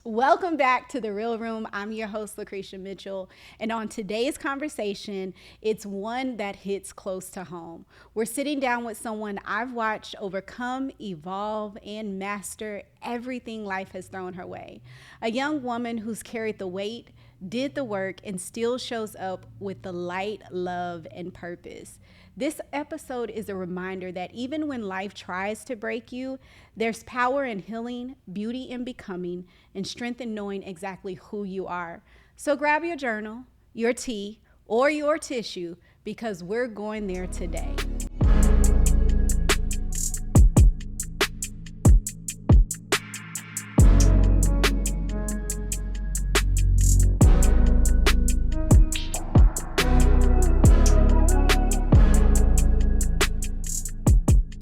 Welcome back to The Real Room. I'm your host, Lucretia Mitchell. And on today's conversation, it's one that hits close to home. We're sitting down with someone I've watched overcome, evolve, and master everything life has thrown her way. A young woman who's carried the weight, did the work, and still shows up with the light, love, and purpose. This episode is a reminder that even when life tries to break you, there's power in healing, beauty in becoming, and strength in knowing exactly who you are. So grab your journal, your tea, or your tissue because we're going there today.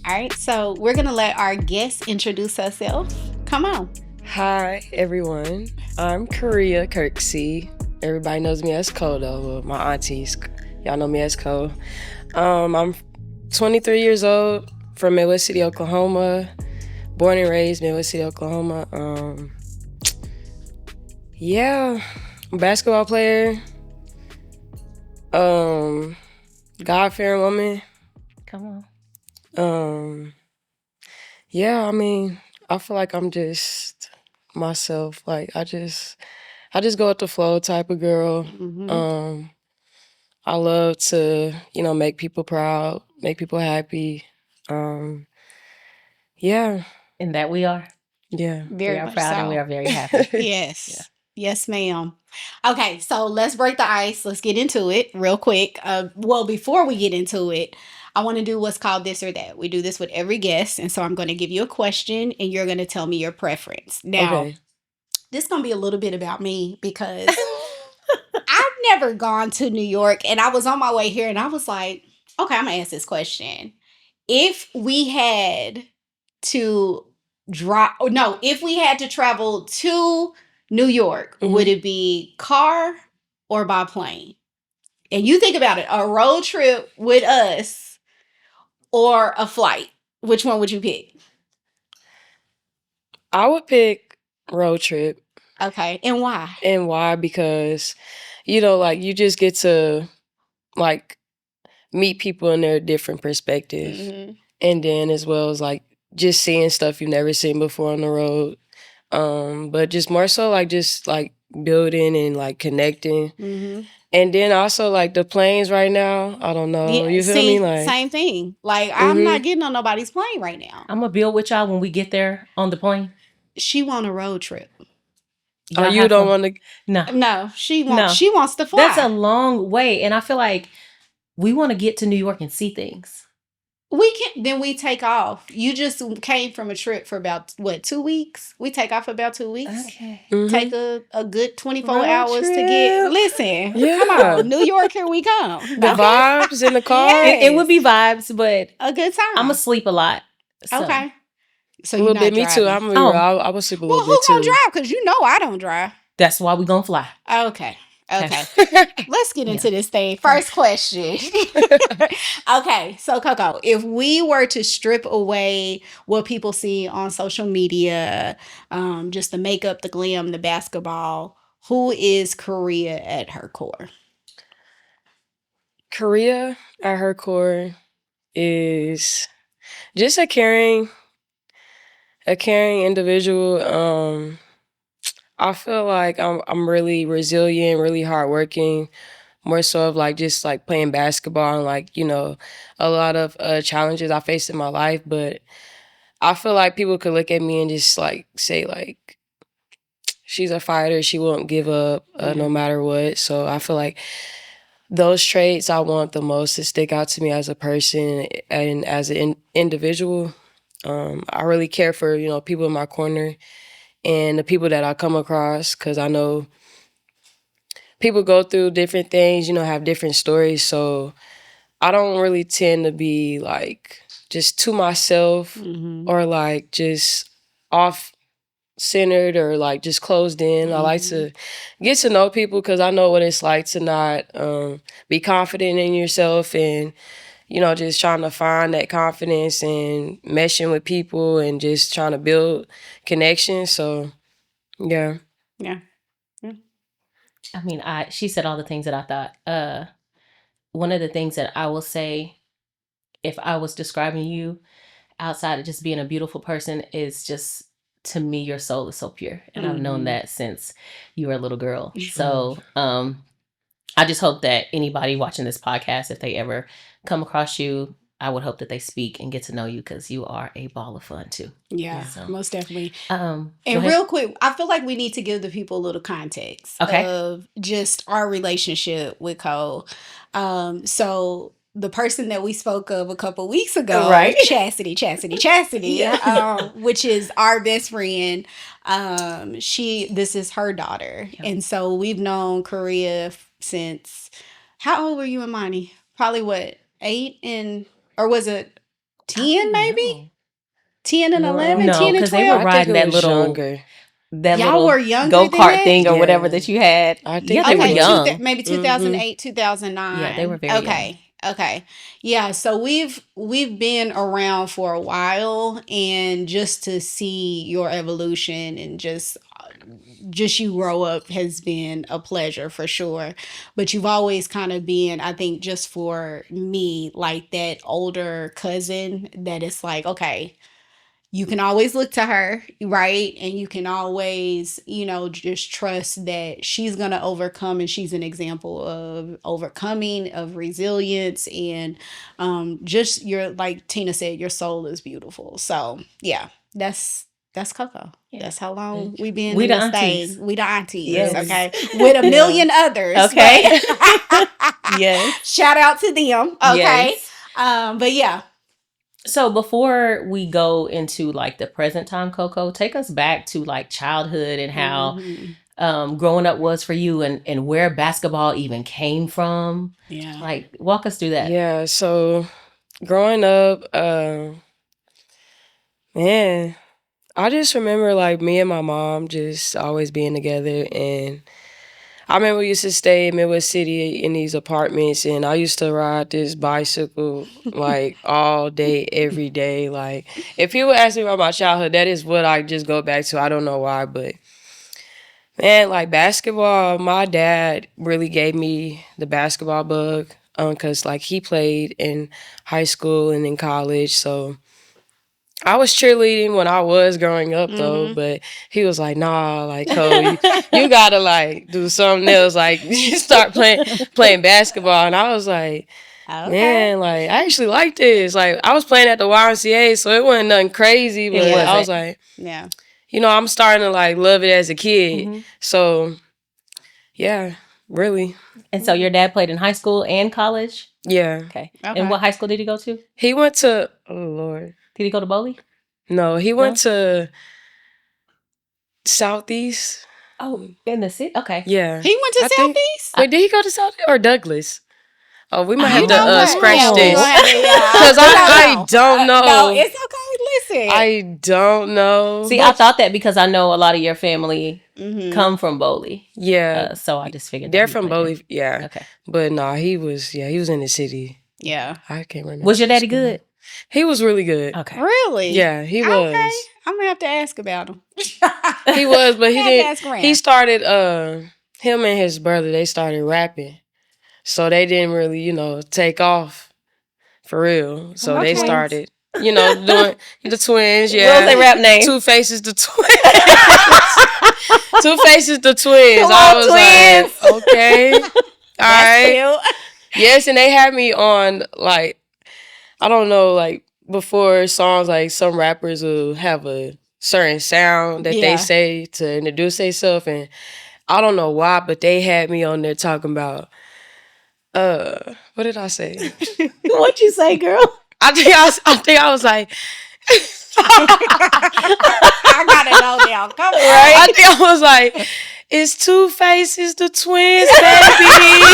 All right, so we're going to let our guest introduce herself. Come on. Hi, everyone. I'm Koreea Kirksey. Everybody knows me as Ko, though. Well, my aunties, y'all know me as Ko. I'm 23 years old, from Midwest City, Oklahoma. Born and raised Midwest City, Oklahoma. Basketball player. God-fearing woman. Come on. I feel like I'm just myself. Like I just go with the flow type of girl. I love to, make people proud, make people happy. Yeah. And that we are. Yeah. Very we are much proud so. and we are very happy. Yes. Yeah. Yes, ma'am. Okay, so let's break the ice. Let's get into it real quick. Before we get into it, I want to do what's called this or that. We do this with every guest. And so I'm going to give you a question and you're going to tell me your preference. Now, Okay. this is going to be a little bit about me because I've never gone to New York and I was on my way here and I was like, okay, I'm going to ask this question. If we had to if we had to travel to New York, would it be car or by plane? And you think about it, a road trip with us or a flight. Which one would you pick? I would pick road trip. Okay. And why? And why? Because, you just get to meet people in their different perspective. Mm-hmm. And then as well as just seeing stuff you've never seen before on the road. But just more so building and connecting. Mm-hmm. And then also the planes right now, I don't know. Yeah, You feel me? Same thing. I'm not getting on nobody's plane right now. I'm going to build with y'all when we get there on the plane. She want a road trip. You don't want to? No, she wants to fly. That's a long way. And I feel like we want to get to New York and see things. Then we take off. You just came from a trip for about, 2 weeks? We take off about 2 weeks. Okay. Mm-hmm. Take a good 24 Road hours trip. to get, listen, Yeah. come on, New York, here we come. The vibes in the car. Yes. It would be vibes, but A good time. I'm going to sleep a lot. So. Okay. So A you're little not bit. Me driving. too. I'm real. I would sleep a little Well, bit who too. gonna drive? Because I don't drive. That's why we going to fly. Okay. Let's get into this thing. First question. Okay, so Koko, if we were to strip away what people see on social media, just the makeup, the glam, the basketball, who is Koreea at her core? Koreea at her core is just a caring individual. I feel like I'm really resilient, really hardworking, more so of just playing basketball and a lot of challenges I faced in my life. But I feel like people could look at me and just say she's a fighter, she won't give up no matter what. So I feel like those traits I want the most to stick out to me as a person and as an individual. I really care for people in my corner and the people that I come across, because I know people go through different things, have different stories. So I don't really tend to be just to myself or just off centered or just closed in. I like to get to know people because I know what it's like to not be confident in yourself and just trying to find that confidence and meshing with people and just trying to build connections. So, yeah. Yeah. I mean, she said all the things that I thought. One of the things that I will say, if I was describing you outside of just being a beautiful person, is just, to me, your soul is so pure, and I've known that since you were a little girl. So, I just hope that anybody watching this podcast, if they ever come across you, I would hope that they speak and get to know you, because you are a ball of fun too. Yeah, most definitely. And real quick, I feel like we need to give the people a little context of just our relationship with Cole. So the person that we spoke of a couple weeks ago, Chastity, which is our best friend. This is her daughter. Yep. And so we've known Koreea since, how old were you and Monty? Probably what, 8 or was it 10 maybe? 10 and 11, no, 10 and 12? They were riding that little, younger. That y'all little were younger go-kart thing or whatever that you had. I think they were young. Maybe 2008, 2009. Yeah, they were very young. Okay. Yeah, so we've been around for a while, and just to see your evolution and just you grow up has been a pleasure for sure. But you've always kind of been, I think, just for me, like that older cousin that it's like, okay, you can always look to her, right? And you can always, just trust that she's going to overcome, and she's an example of overcoming, of resilience, and just like Tina said, your soul is beautiful. So yeah, that's Koko. Yeah. That's how long we've been we in the this aunties. thing. We the aunties, yes. Okay? With a million others. Okay. Yes. Shout out to them. Okay. Yes. But yeah. So before we go into like the present time, Koko, take us back to like childhood and how growing up was for you, and where basketball even came from. Yeah. Like, walk us through that. Yeah. So growing up, man, I just remember like me and my mom just always being together. And I remember we used to stay in Midwest City in these apartments, and I used to ride this bicycle like all day, every day. Like, if people ask me about my childhood, that is what I just go back to. I don't know why, but man, like basketball, my dad really gave me the basketball bug, because like he played in high school and in college, so I was cheerleading when I was growing up though, but he was like, nah, like, Cole, you gotta like do something else, like start playing basketball. And I was like, man, like I actually like this. Like I was playing at the YMCA, so it wasn't nothing crazy, but I was like, yeah, I'm starting to like love it as a kid. So yeah, really. And so your dad played in high school and college? Yeah. Okay. And what high school did he go to? He went to, oh Lord. Did he go to Boley? No, he went to Southeast. Oh, in the city? Okay. Yeah. He went to Southeast? Wait, did he go to Southeast or Douglas? Oh, we might have to scratch this. Because I don't know. No, it's okay. Listen. I don't know. See, I thought that because I know a lot of your family come from Boley. Yeah. So I just figured they're from Boley. Yeah. Okay. But no, he was in the city. Yeah. I can't remember. Was your daddy good? He was really good. Okay. Really? Yeah, he was. Okay. I'm going to have to ask about him. He was, but he didn't. He started, him and his brother, they started rapping. So they didn't really, take off for real. So they started, doing the twins. Yeah. What was their rap name? Two Faces the Twins. Two Faces the Twins. Come I on, was twins. like, okay. All right. Cute. Yes, and they had me on, like, I don't know, like, before songs, like, some rappers will have a certain sound that they say to introduce themselves. And I don't know why, but they had me on there talking about, what did I say? What'd you say, girl? I think I was like, I gotta know now. Come on. Right? I think I was like, it's Two Faces the Twins, baby.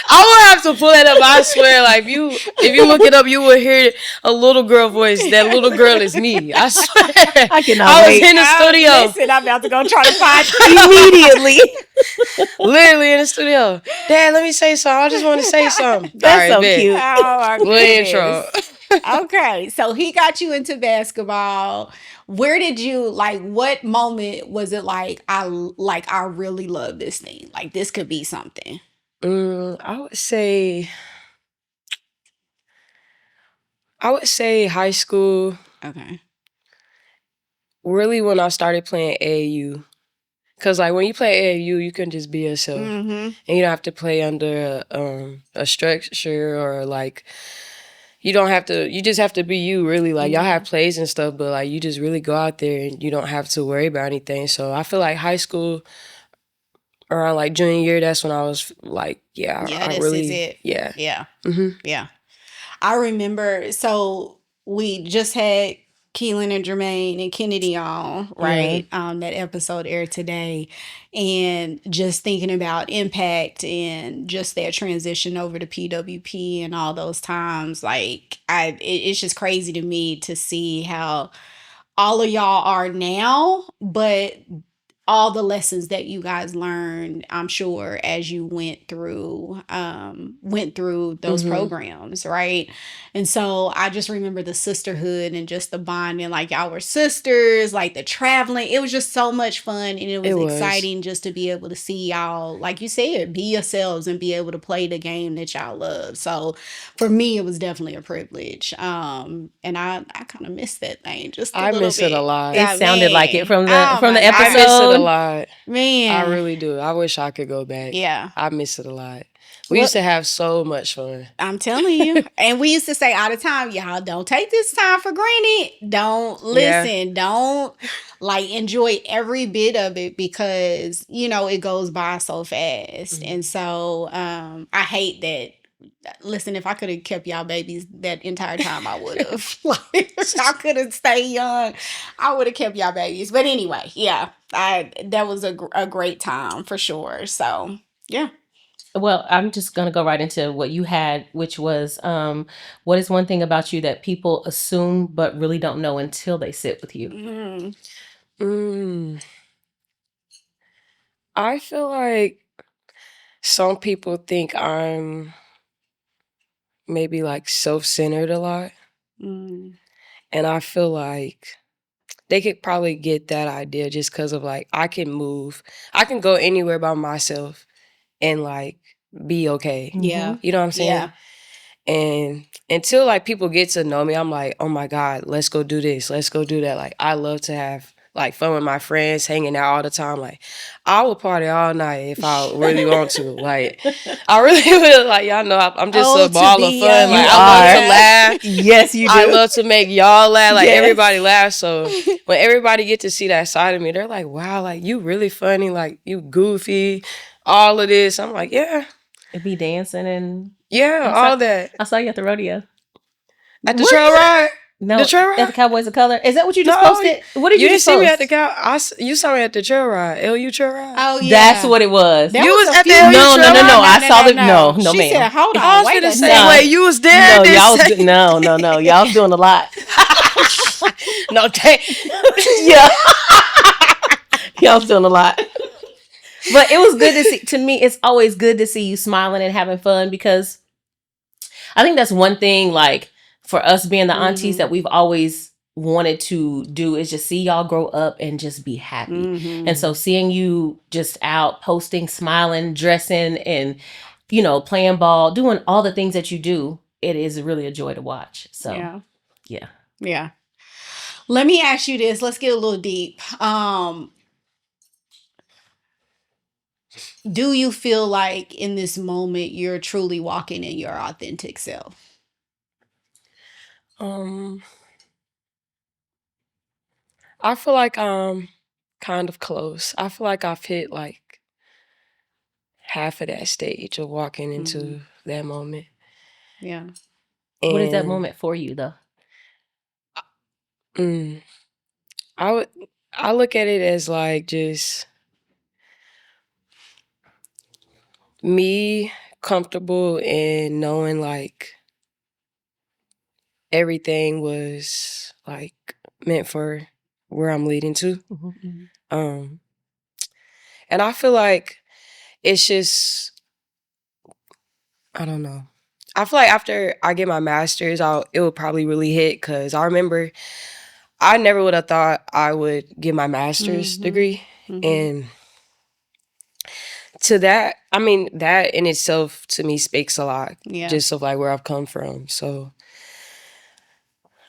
I will have to pull that up. I swear, like if you look it up, you will hear a little girl voice. That little girl is me. I swear. I cannot I was wait. in the studio. Listen, I'm about to go try to find immediately. Literally in the studio. Dad, let me say something. I just want to say something. That's so cute. Oh, little intro. Okay, so he got you into basketball. Where did you like? What moment was it like? I really love this thing. Like this could be something. I would say high school. Okay. Really, when I started playing AAU, cause like when you play AAU, you can just be yourself, Mm-hmm. and you don't have to play under a structure or like you don't have to. You just have to be you. Really, like y'all have plays and stuff, but like you just really go out there and you don't have to worry about anything. So I feel like high school around like junior year, that's when I was like, yeah, Yeah, I this is really, it. yeah. Yeah. Mm-hmm. Yeah. I remember, so we just had Keelan and Jermaine and Kennedy on, Yeah. right? That episode aired today. And just thinking about Impact and just their transition over to PWP and all those times, like it's just crazy to me to see how all of y'all are now, but all the lessons that you guys learned, I'm sure, as you went through those Mm-hmm. programs, right? And so I just remember the sisterhood and just the bonding, like y'all were sisters, like the traveling. It was just so much fun, and it was It was. exciting just to be able to see y'all, like you said, be yourselves and be able to play the game that y'all love. So for me, it was definitely a privilege. And I kind of miss that thing just a I little miss it a bit. lot. It sounded like it from the Oh from the my I God. miss it a episode. lot. Man. I really do. I wish I could go back. Yeah. I miss it a lot. We Well, used to have so much fun. I'm telling you. And we used to say all the time, y'all don't take this time for granted. Don't listen. Don't like enjoy every bit of it because, you know, it goes by so fast. And so I hate that. Listen, if I could have kept y'all babies that entire time, I would have. Like, if I could have stayed young, I would have kept y'all babies. But anyway, yeah, that was a great time for sure. So yeah. Well, I'm just going to go right into what you had, which was what is one thing about you that people assume but really don't know until they sit with you? I feel like some people think I'm maybe like self-centered a lot. Mm. And I feel like they could probably get that idea just because of like I can move. I can go anywhere by myself and like be okay. Yeah. You know what I'm saying? Yeah. And until like people get to know me, I'm like, oh my God, let's go do this. Let's go do that. Like I love to have like fun with my friends, hanging out all the time. Like I will party all night if I really want to. Like I really will. Like y'all know I'm just a ball of fun. Like I love to laugh. Yes, you do. I love to make y'all laugh. Like Yes. everybody laughs. So when everybody get to see that side of me, they're like, wow, like you really funny. Like you goofy. All of this. I'm like, yeah. It be dancing and Yeah, all that. I saw you at the rodeo. At the Were trail you? ride? No, The trail ride? at the Cowboys of Color. Is that what you just No, posted? What did you didn't just see post? me at the you saw me at the trail ride. LU trail ride. Oh yeah. That's what it was. There You was a at the few- LU No, trail ride? I saw the no, She ma'am. said, "Hold on, I was wait finna a say, second." wait, you was there No, this y'all second. no. Y'all was doing a lot. No, Yeah. Y'all was doing a lot. But it was good to see. To me, it's always good to see you smiling and having fun because I think that's one thing, like, for us being the aunties that we've always wanted to do is just see y'all grow up and just be happy. And so seeing you just out posting, smiling, dressing, and, you know, playing ball, doing all the things that you do, it is really a joy to watch. So, yeah. Let me ask you this. Let's get a little deep. Do you feel like in this moment you're truly walking in your authentic self? I feel like I'm kind of close. I feel like I've hit like half of that stage of walking into that moment. Yeah. And What is that moment for you, though? I look at it as like just me comfortable and knowing like everything was like meant for where I'm leading to. And I feel like it's just, I don't know. I feel like after I get my master's, it will probably really hit because I remember I never would have thought I would get my master's degree. And to that, I mean, that in itself to me speaks a lot, just of like where I've come from. So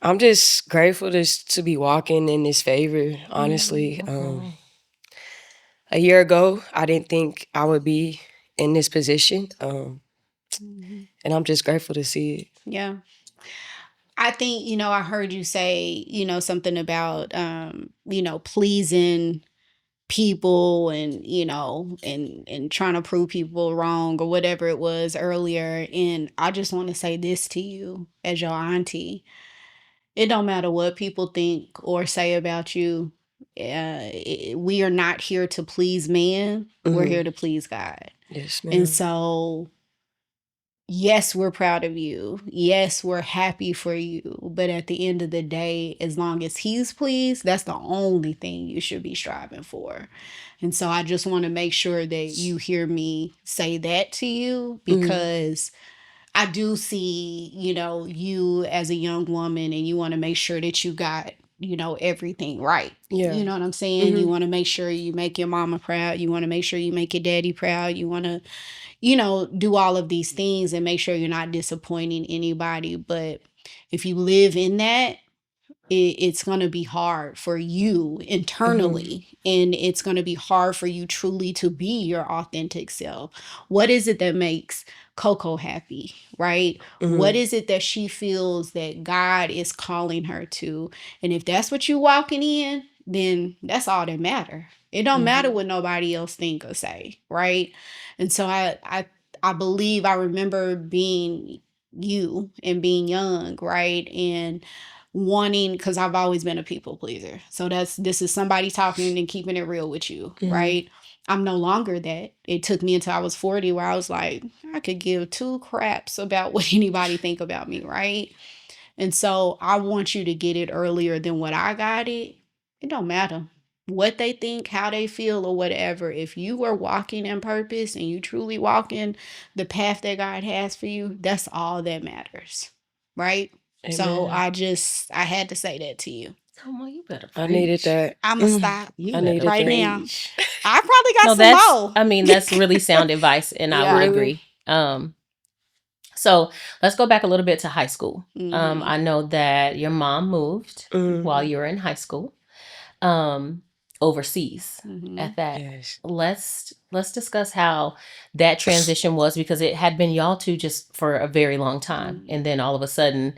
I'm just grateful to be walking in this favor, honestly. A year ago, I didn't think I would be in this position. And I'm just grateful to see it. Yeah. I think, I heard you say, something about, pleasing people and, and trying to prove people wrong or whatever it was earlier. And I just want to say this to you as your auntie. It don't matter what people think or say about you. We are not here to please man. We're here to please God. Yes, ma'am. And so, yes, we're proud of you. Yes, we're happy for you. But at the end of the day, as long as he's pleased, that's the only thing you should be striving for. And so I just want to make sure that you hear me say that to you, because I do see, you as a young woman, and you want to make sure that you got, everything right. Yeah. You know what I'm saying? You want to make sure you make your mama proud. You want to make sure you make your daddy proud. You want to, do all of these things and make sure you're not disappointing anybody. But if you live in that, it's going to be hard for you internally, and it's going to be hard for you truly to be your authentic self. What is it that makes Koko happy, right? What is it that she feels that God is calling her to? And if that's what you walking in, then that's all that matter. It don't matter what nobody else think or say, right? And so I believe I remember being you and being young, right? And wanting, because I've always been a people pleaser. So this is somebody talking and keeping it real with you, right? I'm no longer that. It took me until I was 40 where I was like, I could give two craps about what anybody think about me, right? And so I want you to get it earlier than what I got it. It don't matter what they think, how they feel, or whatever. If you are walking in purpose and you truly walking the path that God has for you, that's all that matters, right? Amen. So I had to say that to you. Come on, you better preach. I needed that. I'm going to stop You I needed better right that. now. preach. I probably got No, some that's, more. I mean, that's really sound advice, and I would Really? agree. So let's go back a little bit to high school. I know that your mom moved while you were in high school, overseas at that. Yes. Let's discuss how that transition was, because it had been y'all two just for a very long time. And then all of a sudden,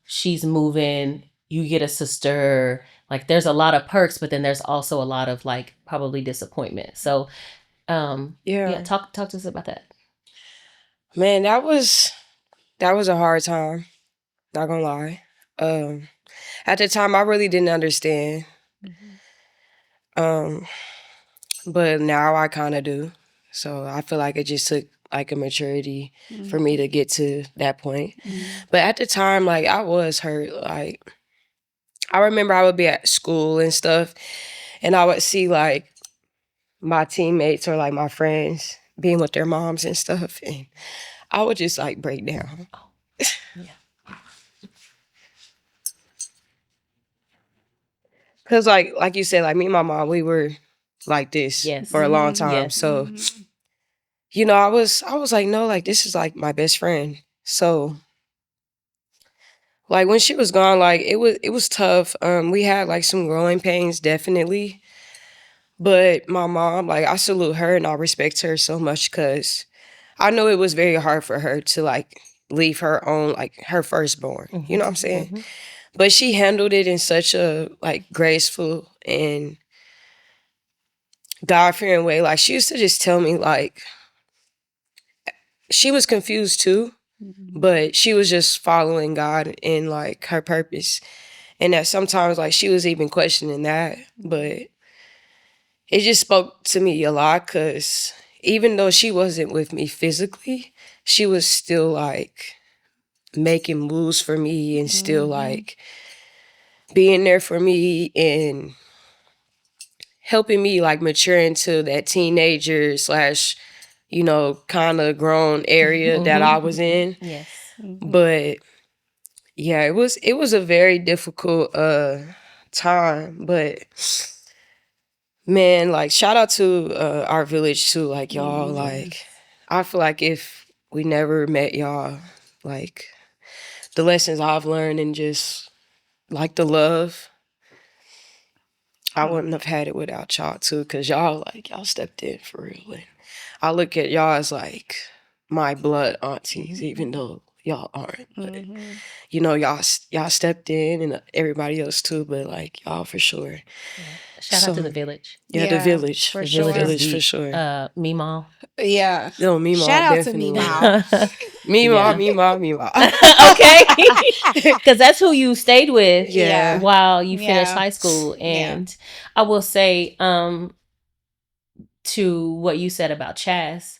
she's moving, you get a sister, like there's a lot of perks, but then there's also a lot of like probably disappointment. So yeah, talk to us about that. Man, that was a hard time. Not gonna lie. At the time, I really didn't understand. But now I kind of do. So I feel like it just took like a maturity for me to get to that point. But at the time, like I was hurt. Like I remember I would be at school and stuff, and I would see like my teammates or like my friends being with their moms and stuff, and I would just like break down. Cause like you said, like me and my mom, we were like this for a long time. Yes. So, I was like, no, like this is like my best friend. So, like when she was gone, like it was tough. We had like some growing pains, definitely. But my mom, like I salute her and I respect her so much, because I know it was very hard for her to like leave her own, like her firstborn. You know what I'm saying? But she handled it in such a like graceful and God-fearing way. Like she used to just tell me like she was confused too, but she was just following God in like her purpose. And that sometimes like she was even questioning that. But it just spoke to me a lot, because even though she wasn't with me physically, she was still like making moves for me and still like being there for me and helping me like mature into that teenager slash, kind of grown area that I was in. Yes. But Yeah, it was a very difficult time, but man, like shout out to our village too. Like y'all, like I feel like if we never met y'all, like the lessons I've learned and just like the love, I wouldn't have had it without y'all too. Cause y'all like y'all stepped in for real. And I look at y'all as like my blood aunties, even though y'all aren't. But you know, y'all stepped in and everybody else too. But like y'all for sure. Yeah. Shout out to the village. Yeah, the village. for The sure. village is for deep. sure. Meemaw. Yeah. No, Meemaw, Shout out to definitely. Meemaw. Meemaw. Okay. Because that's who you stayed with Yeah. while you finished Yeah. high school. And I will say, to what you said about Chaz,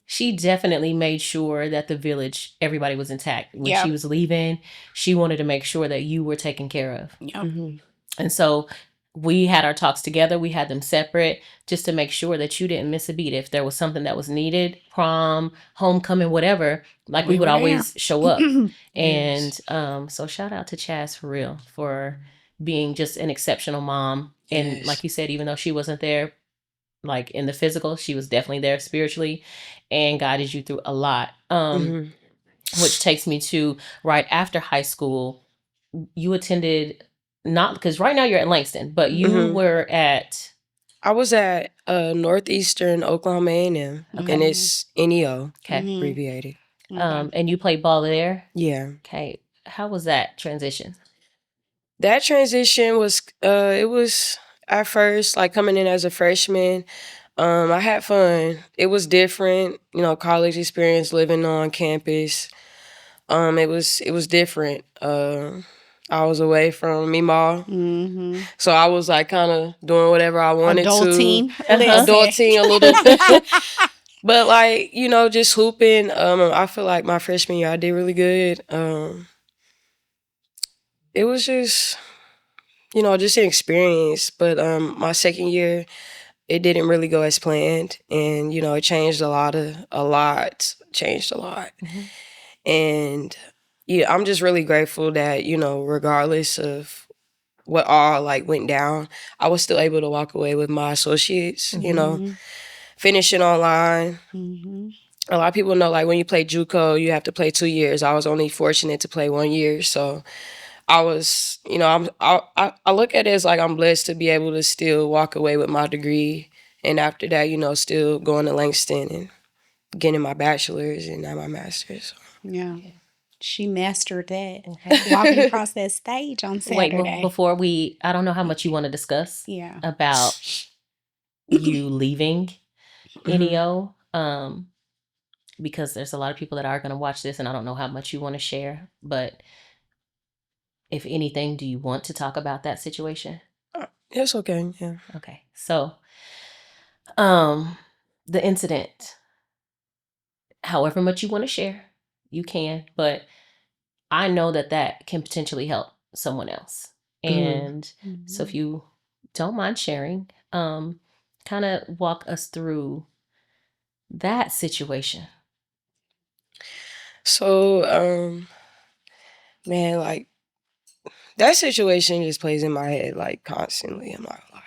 she definitely made sure that the village, everybody was intact. When she was leaving, she wanted to make sure that you were taken care of. Yep. And so we had our talks together. We had them separate just to make sure that you didn't miss a beat. If there was something that was needed, prom, homecoming, whatever, like we would always show up. And so shout out to Chaz for real for being just an exceptional mom. And like you said, even though she wasn't there, like in the physical, she was definitely there spiritually and guided you through a lot. Which takes me to right after high school, you attended, not because right now you're at Langston, but you were at. I was at Northeastern Oklahoma A&M, and it's NEO, abbreviated. And you played ball there? Yeah. Okay. How was that transition? That transition was, it was at first, like coming in as a freshman, I had fun. It was different, you know, college experience, living on campus. It was different. I was away from Meemaw, so I was like kind of doing whatever I wanted Adulting. to, adulting a little bit. But like, you know, just hooping. I feel like my freshman year I did really good. It was just, you know, just an experience. But my second year, it didn't really go as planned, and you know, it changed a lot. And yeah, I'm just really grateful that, you know, regardless of what all like went down, I was still able to walk away with my associates, you know, finishing online. A lot of people know, like, when you play JUCO, you have to play 2 years. I was only fortunate to play 1 year. So I was, you know, I look at it as like I'm blessed to be able to still walk away with my degree. And after that, you know, still going to Langston and getting my bachelor's and now my master's. Yeah. She mastered that. Walking across that stage on Saturday. Wait, before I don't know how much you want to discuss about you leaving NEO, because there's a lot of people that are going to watch this, and I don't know how much you want to share. But if anything, do you want to talk about that situation? It's okay. Yeah. Okay. So, the incident, however much you want to share, you can, but I know that can potentially help someone else. And so if you don't mind sharing, kind of walk us through that situation. So, man, like, that situation just plays in my head, like, constantly. I'm not gonna lie.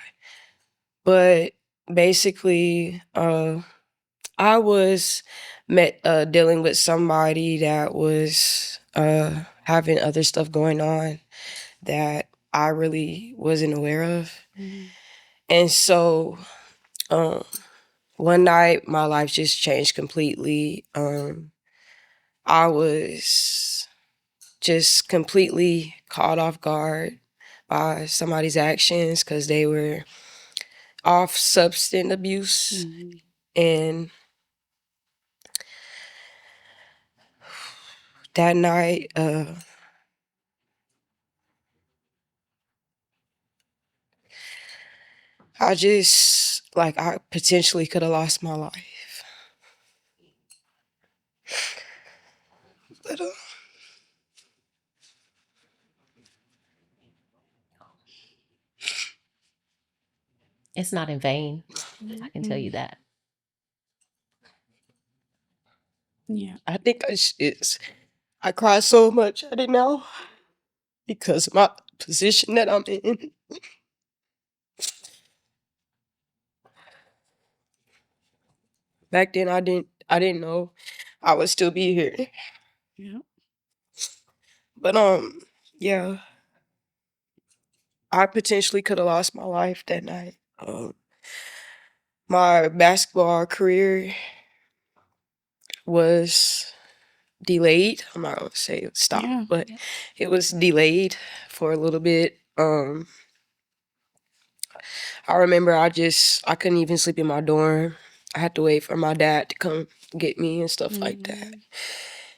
But basically, I was dealing with somebody that was having other stuff going on that I really wasn't aware of. And so one night my life just changed completely. I was just completely caught off guard by somebody's actions because they were off substance abuse. And that night, I potentially could have lost my life. But, It's not in vain. I can tell you that. Yeah. I think I cried so much. I didn't know. because of my position that I'm in. Back then, I didn't know I would still be here. Yeah. But yeah, I potentially could have lost my life that night. My basketball career was delayed. I'm not gonna say it stopped, Yeah. but it was delayed for a little bit. I remember I couldn't even sleep in my dorm. I had to wait for my dad to come get me and stuff like that.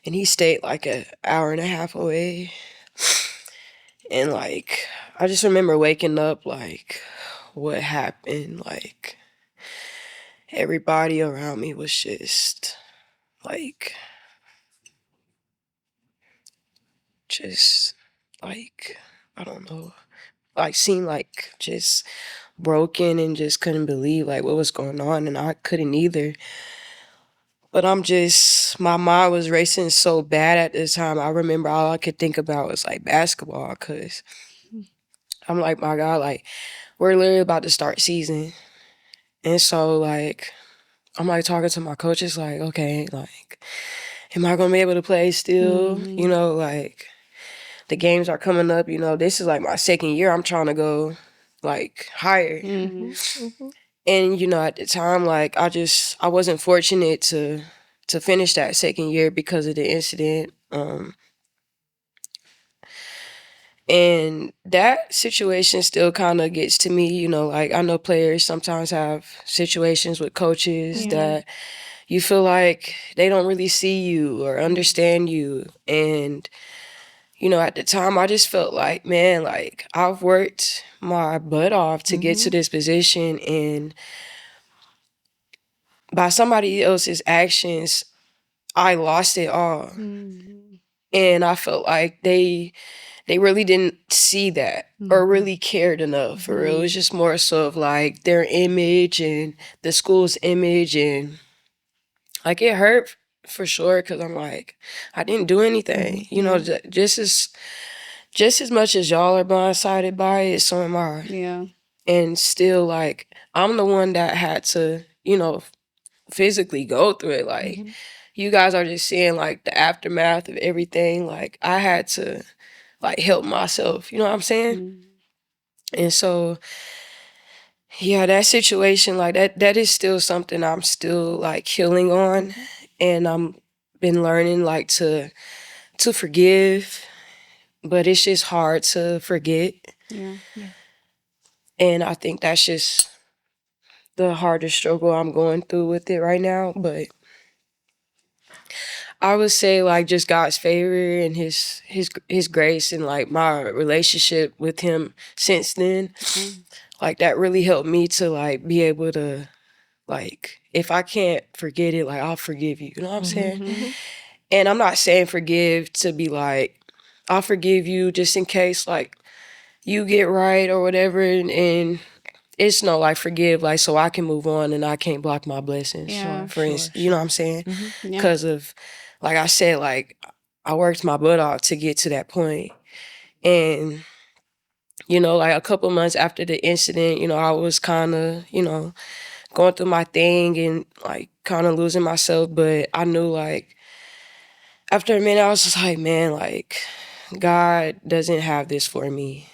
And he stayed like an hour and a half away. And like I just remember waking up like what happened, like everybody around me was just like just like I don't know, like seemed like just broken and just couldn't believe like what was going on, and I couldn't either. But my mind was racing so bad at this time. I remember all I could think about was like basketball, cause I'm like, my God, like we're literally about to start season. And so like I'm like talking to my coaches like, okay, like am I gonna be able to play still? You know, like the games are coming up, you know, this is like my second year. I'm trying to go like higher. And you know, at the time, like I wasn't fortunate to finish that second year because of the incident. And that situation still kind of gets to me, you know, like I know players sometimes have situations with coaches that you feel like they don't really see you or understand you. And, you know, at the time I just felt like, man, like I've worked my butt off to get to this position, and by somebody else's actions, I lost it all. And I felt like they really didn't see that or really cared enough. For real. It was just more so of like their image and the school's image, and like it hurt for sure, because I'm like, I didn't do anything. You know, just as much as y'all are blindsided by it, so am I. Yeah. And still, like, I'm the one that had to, you know, physically go through it. Like, you guys are just seeing like the aftermath of everything. Like, I had to like help myself. You know what I'm saying? And so, yeah, that situation, like that is still something I'm still like healing on, and I'm been learning like to forgive, but it's just hard to forget. Yeah. And I think that's just the hardest struggle I'm going through with it right now. But I would say like just God's favor and his grace, and like my relationship with him since then, like that really helped me to like be able to, like, if I can't forget it, like I'll forgive you. You know what I'm saying? And I'm not saying forgive to be like, I'll forgive you just in case like you get right or whatever, and it's no like forgive like so I can move on and I can't block my blessings. Yeah. For instance, you know what I'm saying? Yeah. Because of, like I said, like I worked my butt off to get to that point. And, you know, like a couple months after the incident, you know, I was kind of, you know, going through my thing and like kind of losing myself. But I knew like after a minute, I was just like, man, like God doesn't have this for me.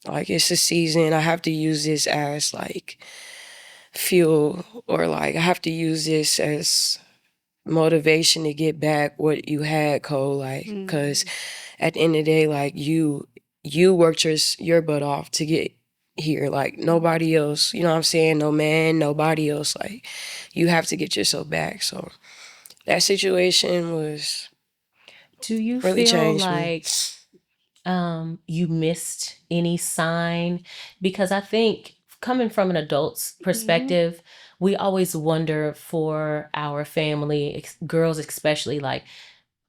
Like it's a season. I have to use this as like fuel, or like I have to use this as motivation to get back what you had, Cole. Like, because at the end of the day, like you worked your butt off to get here. Like nobody else, you know what I'm saying? No man, nobody else. Like you have to get yourself back. So that situation was Do you really feel changed me. like you missed any sign? Because I think coming from an adult's perspective, we always wonder for our family, girls especially, like,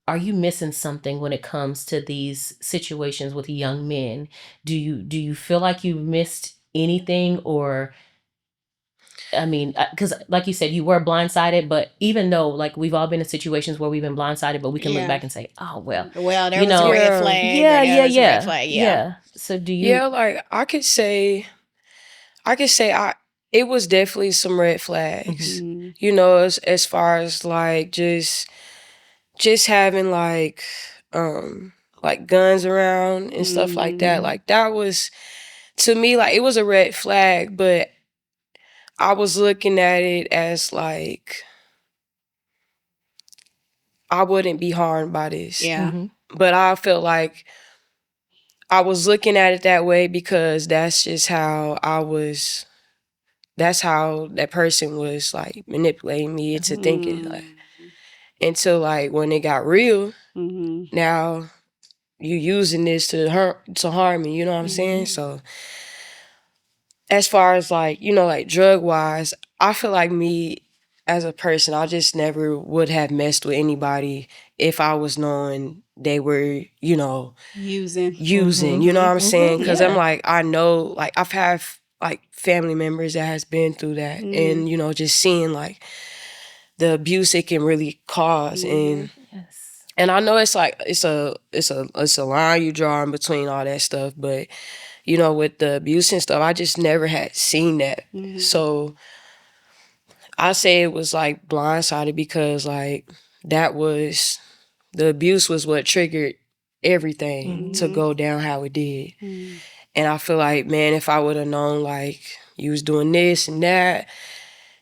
are you missing something when it comes to these situations with young men? Do you feel like you missed anything, or I mean, because like you said, you were blindsided, but even though like we've all been in situations where we've been blindsided, but we can look back and say, oh, well, there you was a know, red flag. yeah, Or yeah, there was a red yeah, flag. yeah. So do you? Yeah, like I could say it was definitely some red flags. Mm-hmm. You know, as far as like just having like guns around and stuff like that. Like that was, to me, like it was a red flag, but I was looking at it as like I wouldn't be harmed by this. Yeah. But I felt like I was looking at it that way because that's just how that's how that person was like manipulating me into thinking like, until like when it got real, now you using this to harm me, you know what I'm saying? So as far as like, you know, like drug wise, I feel like me as a person, I just never would have messed with anybody if I was knowing they were, you know, using, you know what I'm saying? Because I'm like, I know, like I've had like family members that has been through that, and you know, just seeing like the abuse it can really cause, and I know it's like it's a line you draw in between all that stuff, but you know, with the abuse and stuff, I just never had seen that. So I say it was like blindsided because like that was, the abuse was what triggered everything to go down how it did. And I feel like, man, if I would have known like you was doing this and that,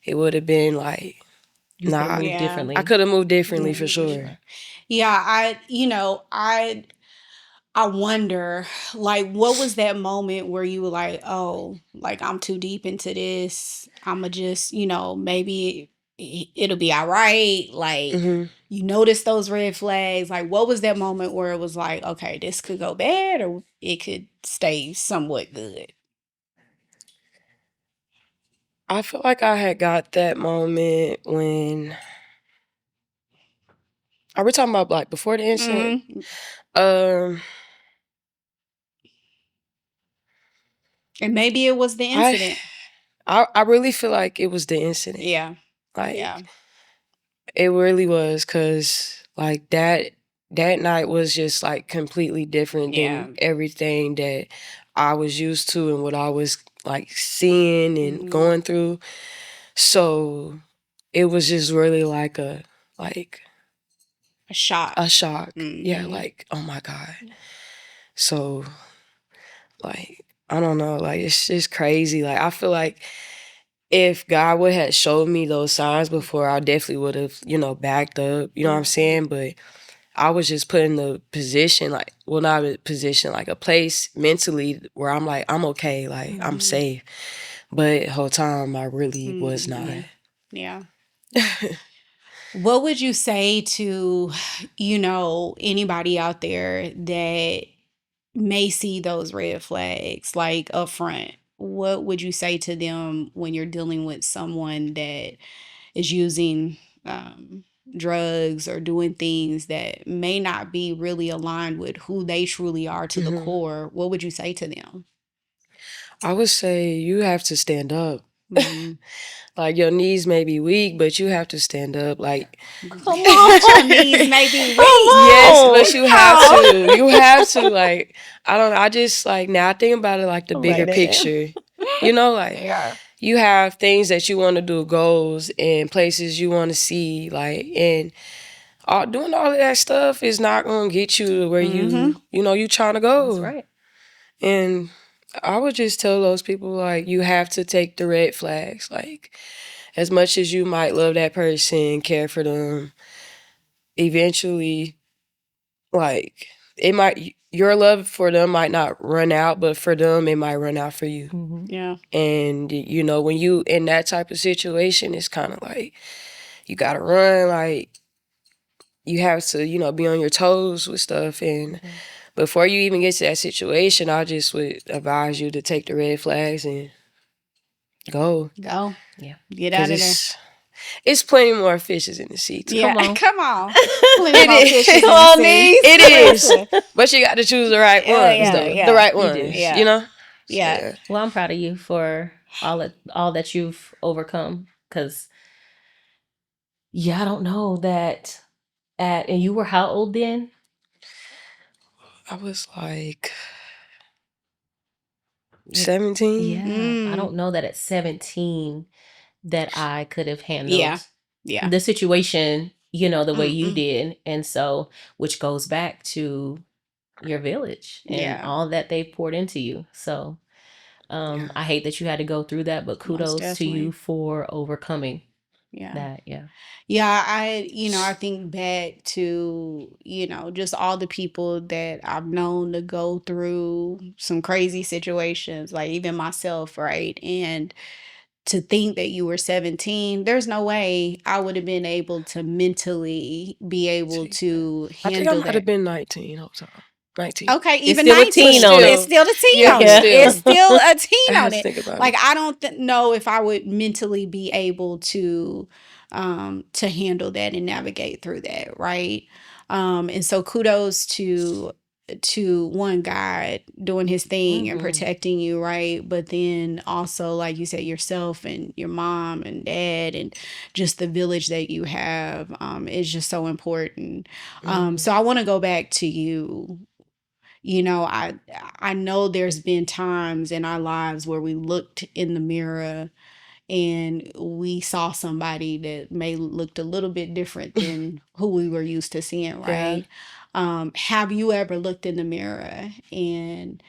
it would have been like, differently. I could have moved differently for sure. Yeah, I wonder, like, what was that moment where you were like, oh, like, I'm too deep into this. I'ma just, maybe it'll be all right. Like, you notice those red flags. Like, what was that moment where it was like, okay, this could go bad or it could stay somewhat good? I feel like I had got that moment when, are we talking about like before the incident? And maybe it was the incident. I really feel like it was the incident. Yeah. Like, it really was, because like that night was just like completely different than everything that I was used to and what I was like seeing and going through. So it was just really like a shock. Yeah, like, oh my God. So like, I don't know, like it's just crazy. Like I feel like if God would have showed me those signs before, I definitely would have, you know, backed up. You know what I'm saying? But I was just put in the position, like, well, not a position, like a place mentally where I'm like, I'm okay, like I'm safe. But the whole time I really was not. Yeah. What would you say to, anybody out there that may see those red flags like up front? What would you say to them when you're dealing with someone that is using drugs or doing things that may not be really aligned with who they truly are to the core? What would you say to them? I would say you have to stand up. Like your knees may be weak, but you have to stand up. Like, come on, knees may be weak. Yes, but you have to. You have to. Like, I don't know. I just like, now I think about it like the bigger picture. You know, like you have things that you want to do, goals and places you want to see, like, and doing all of that stuff is not gonna get you to where you trying to go. That's right. And I would just tell those people, like, you have to take the red flags. Like, as much as you might love that person, care for them, eventually, like, your love for them might not run out, but for them, it might run out for you. Yeah. And, you know, when you in that type of situation, it's kind of like, you gotta run, like, you have to, you know, be on your toes with stuff. And before you even get to that situation, I just would advise you to take the red flags and go. Go. Yeah. Get out of there. It's plenty more fishes in the sea, too. Yeah, come on. Plenty It more is. fishes in the sea. It is. But you got to choose the right ones, though. Yeah. The right ones, Yeah. you know? Yeah. Well, I'm proud of you for all that you've overcome. Because yeah, I don't know that and you were how old then? I was like 17. Yeah, I don't know that at 17 that I could have Yeah. handled Yeah. the situation, the way you Mm-mm. did. And so, which goes back to your village and Yeah. all that they poured into you. So, Yeah. I hate that you had to go through that, but Most kudos to you definitely. for overcoming Yeah. that. Yeah. Yeah, I think back to, just all the people that I've known to go through some crazy situations, like even myself, right? And to think that you were 17, there's no way I would have been able to mentally be able to I think I handle might have that. been 19 whole time. 19. Okay, It's even still a 19. teen on It's it. Still. still a teen Yeah, on it. Yeah. It's still. still a I teen had on to it. think about Like it. I don't know if I would mentally be able to handle that and navigate through that, right? And so kudos to one God doing his thing and Mhm. protecting you, right? But then also, like you said, yourself and your mom and dad and just the village that you have is just so important. So I want to go back to you. I know there's been times in our lives where we looked in the mirror and we saw somebody that may looked a little bit different than who we were used to seeing, Yeah. right? Have you ever looked in the mirror and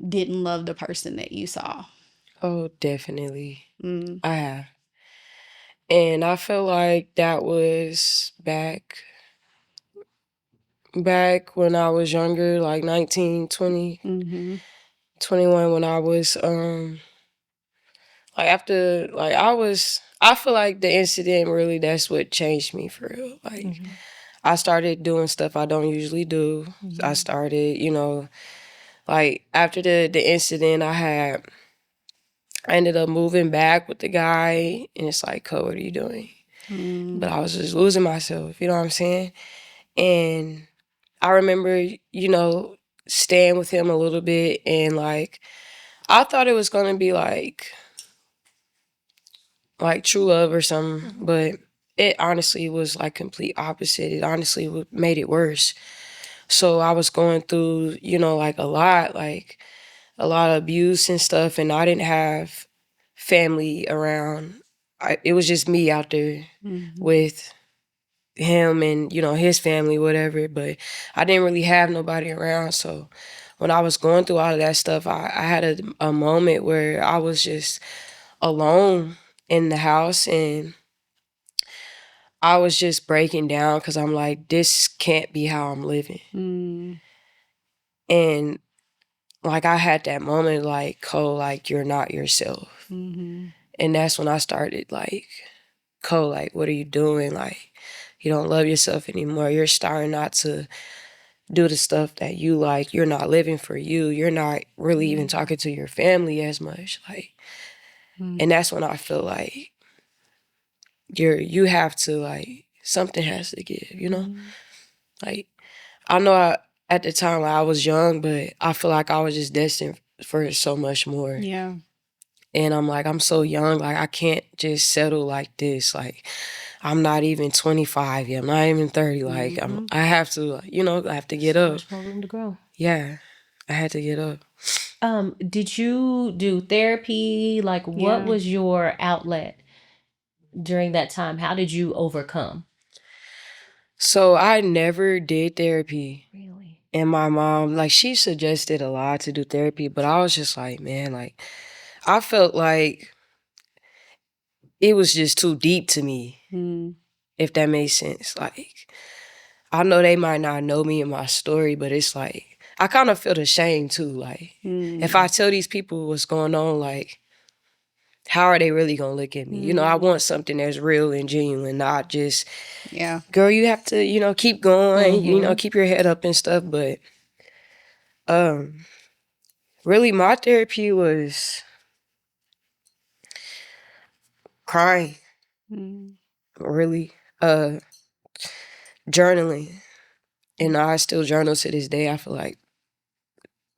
didn't love the person that you saw? Oh, definitely. Mm, I have. And I feel like that was back when I was younger, like 19, 20, mm-hmm, 21, when I was like after like I feel like the incident really, that's what changed me for real. Like Mhm. I started doing stuff I don't usually do. I Mhm. started, like after the incident I ended up moving back with the guy, and it's like, "Co, what are you doing?" But mm, I was just losing myself, you know what I'm saying? And I remember, staying with him a little bit, and like I thought it was gonna be like true love or something, Mhm. but it honestly was like complete opposite. It honestly made it worse. So I was going through, like a lot of abuse and stuff, and I didn't have family around. It was just me out there mm-hmm, with him and his family, whatever. But I didn't really have nobody around. So when I was going through all of that stuff, I had a moment where I was just alone in the house, and I was just breaking down because I'm like, this can't be how I'm living. mm, And like I had that moment like, Cole, like you're not yourself. mm-hmm, And that's when I started like, Cole, like what are you doing? Like you don't love yourself anymore. You're starting not to do the stuff that you like. You're not living for you. You're not really even talking to your family as much. Like, mm-hmm, and that's when I feel like you have to like something has to give, mm-hmm. Like I know at the time I was young, but I feel like I was just destined for so much more. Yeah. And I'm like, I'm so young, like I can't just settle like this. Like I'm not even 25 yet. I'm not even 30. Like Mm-hmm. I have to, I have to get So up. much more room to grow. Yeah. I had to get up. Did you do therapy? Like, what Yeah. was your outlet during that time? How did you overcome? So I never did therapy. Really? And my mom, like she suggested a lot to do therapy, but I was just like, man, like I felt like it was just too deep to me, Mm, if that makes sense. Like I know they might not know me and my story, but it's like I kind of feel ashamed too. Like if mm, I tell these people what's going on, like how are they really gonna look at me? I mm. want something that's real and genuine, not just, Yeah. girl, you have to, keep going, Mm-hmm. keep your head up and stuff. But um, really, my therapy was crying. Mm, Really, journaling, and I still journal to this day. I feel like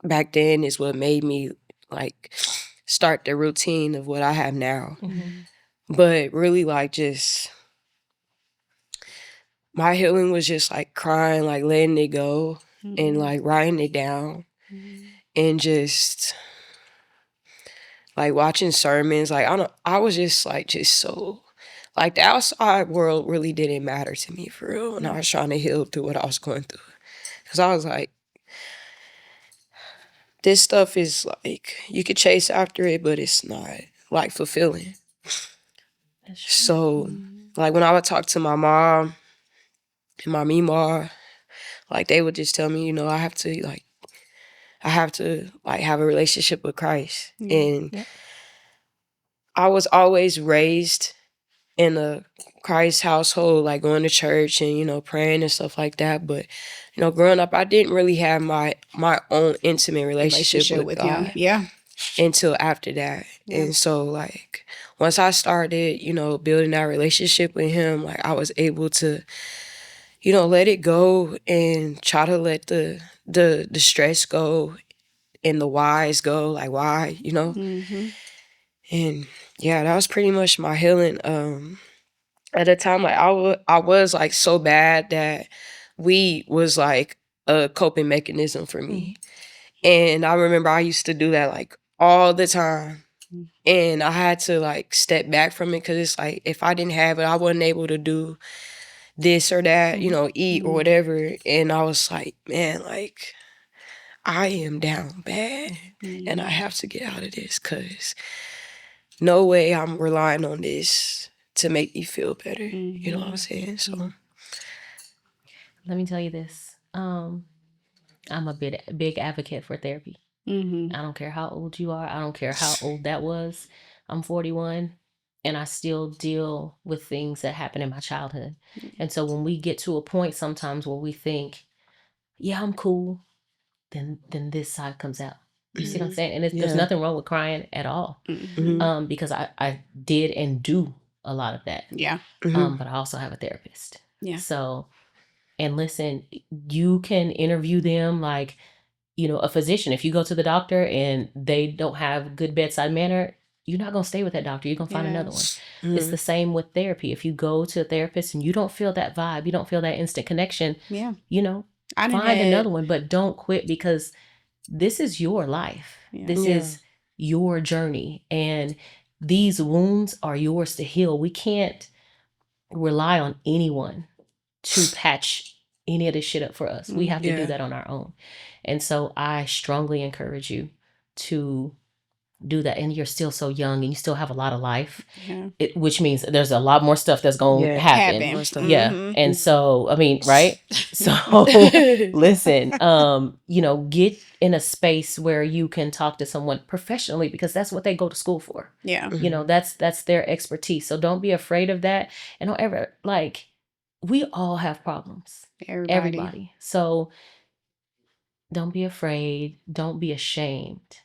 back then is what made me like start the routine of what I have now. Mhm. But really, like, just my healing was just like crying, like letting it go and like writing it down and just like watching sermons. Like, I was just like, just so, like, the outside world really didn't matter to me for real. And I was trying to heal through what I was going through. Cause I was like, this stuff is like, you could chase after it, but it's not like fulfilling. That's true. So, like, when I would talk to my mom and my meemaw, like, they would just tell me, you know, I have to like have a relationship with Christ. And Yep. I was always raised in a Christ household, like going to church and, you know, praying and stuff like that. But, you know, growing up, I didn't really have my own intimate relationship with God. Him. Yeah. Until after that. Yeah. And so, like, once I started, you know, building that relationship with him, like, I was able to, you know, let it go and try to let the stress go and the whys go, like, why, you know? And yeah, that was pretty much my healing. At the time, like, I was like so bad that weed was like a coping mechanism for me. And I remember I used to do that like all the time. And I had to like step back from it because it's like if I didn't have it, I wasn't able to do this or that, you know, eat or whatever. And I was like, man, like, I am down bad and I have to get out of this because no way I'm relying on this to make me feel better. You know what I'm saying? So Let me tell you this. I'm a big advocate for therapy. I don't care how old you are. I don't care how old that was. I'm 41 and I still deal with things that happened in my childhood. And so when we get to a point sometimes where we think, yeah, I'm cool, then this side comes out. You see what I'm saying? And there's nothing wrong with crying at all. Because I did and do a lot of that. Yeah. But I also have a therapist. Yeah. So, and listen, you can interview them like, you know, a physician. If you go to the doctor and they don't have good bedside manner, you're not going to stay with that doctor. You're going to find another one. It's the same with therapy. If you go to a therapist and you don't feel that vibe, you don't feel that instant connection, you know, find another one, but don't quit because this is your life. This is your journey. And these wounds are yours to heal. We can't rely on anyone to patch any of this shit up for us. We have to do that on our own. And so I strongly encourage you to do that. And you're still so young and you still have a lot of life, which means there's a lot more stuff that's going to happen. Yeah. And so, I mean, right? So listen, you know, get in a space where you can talk to someone professionally because that's what they go to school for. Yeah. You know, that's their expertise. So don't be afraid of that. And don't ever, like, we all have problems. Everybody. So don't be afraid. Don't be ashamed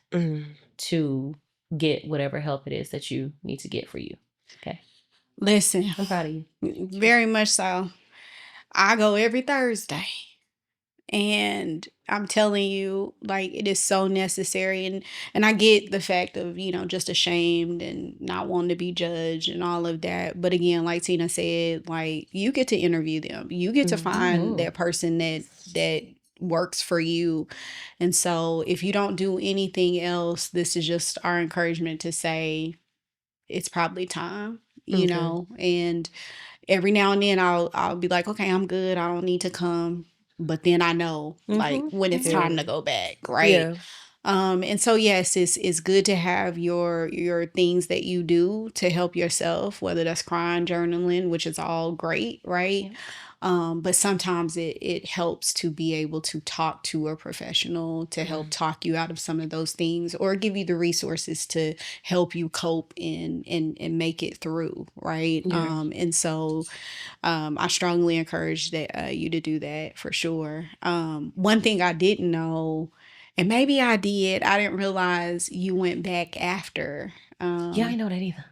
to get whatever help it is that you need to get for you. Okay. Listen, I'm proud of you. Very much so. I go every Thursday. And I'm telling you, like, it is so necessary. And I get the fact of, you know, just ashamed and not wanting to be judged and all of that. But again, like Tina said, like, you get to interview them. You get to find that person that works for you. And so if you don't do anything else, this is just our encouragement to say it's probably time, you know, and every now and then I'll be like, okay, I'm good. I don't need to come. But then I know like when it's time to go back, right? Yeah. And so yes, it's good to have your things that you do to help yourself, whether that's crying, journaling, which is all great, right? But sometimes it helps to be able to talk to a professional to help talk you out of some of those things or give you the resources to help you cope and make it through, right? And so I strongly encourage that you to do that for sure. One thing I didn't know, and maybe I didn't realize you went back after. Yeah, I know that either.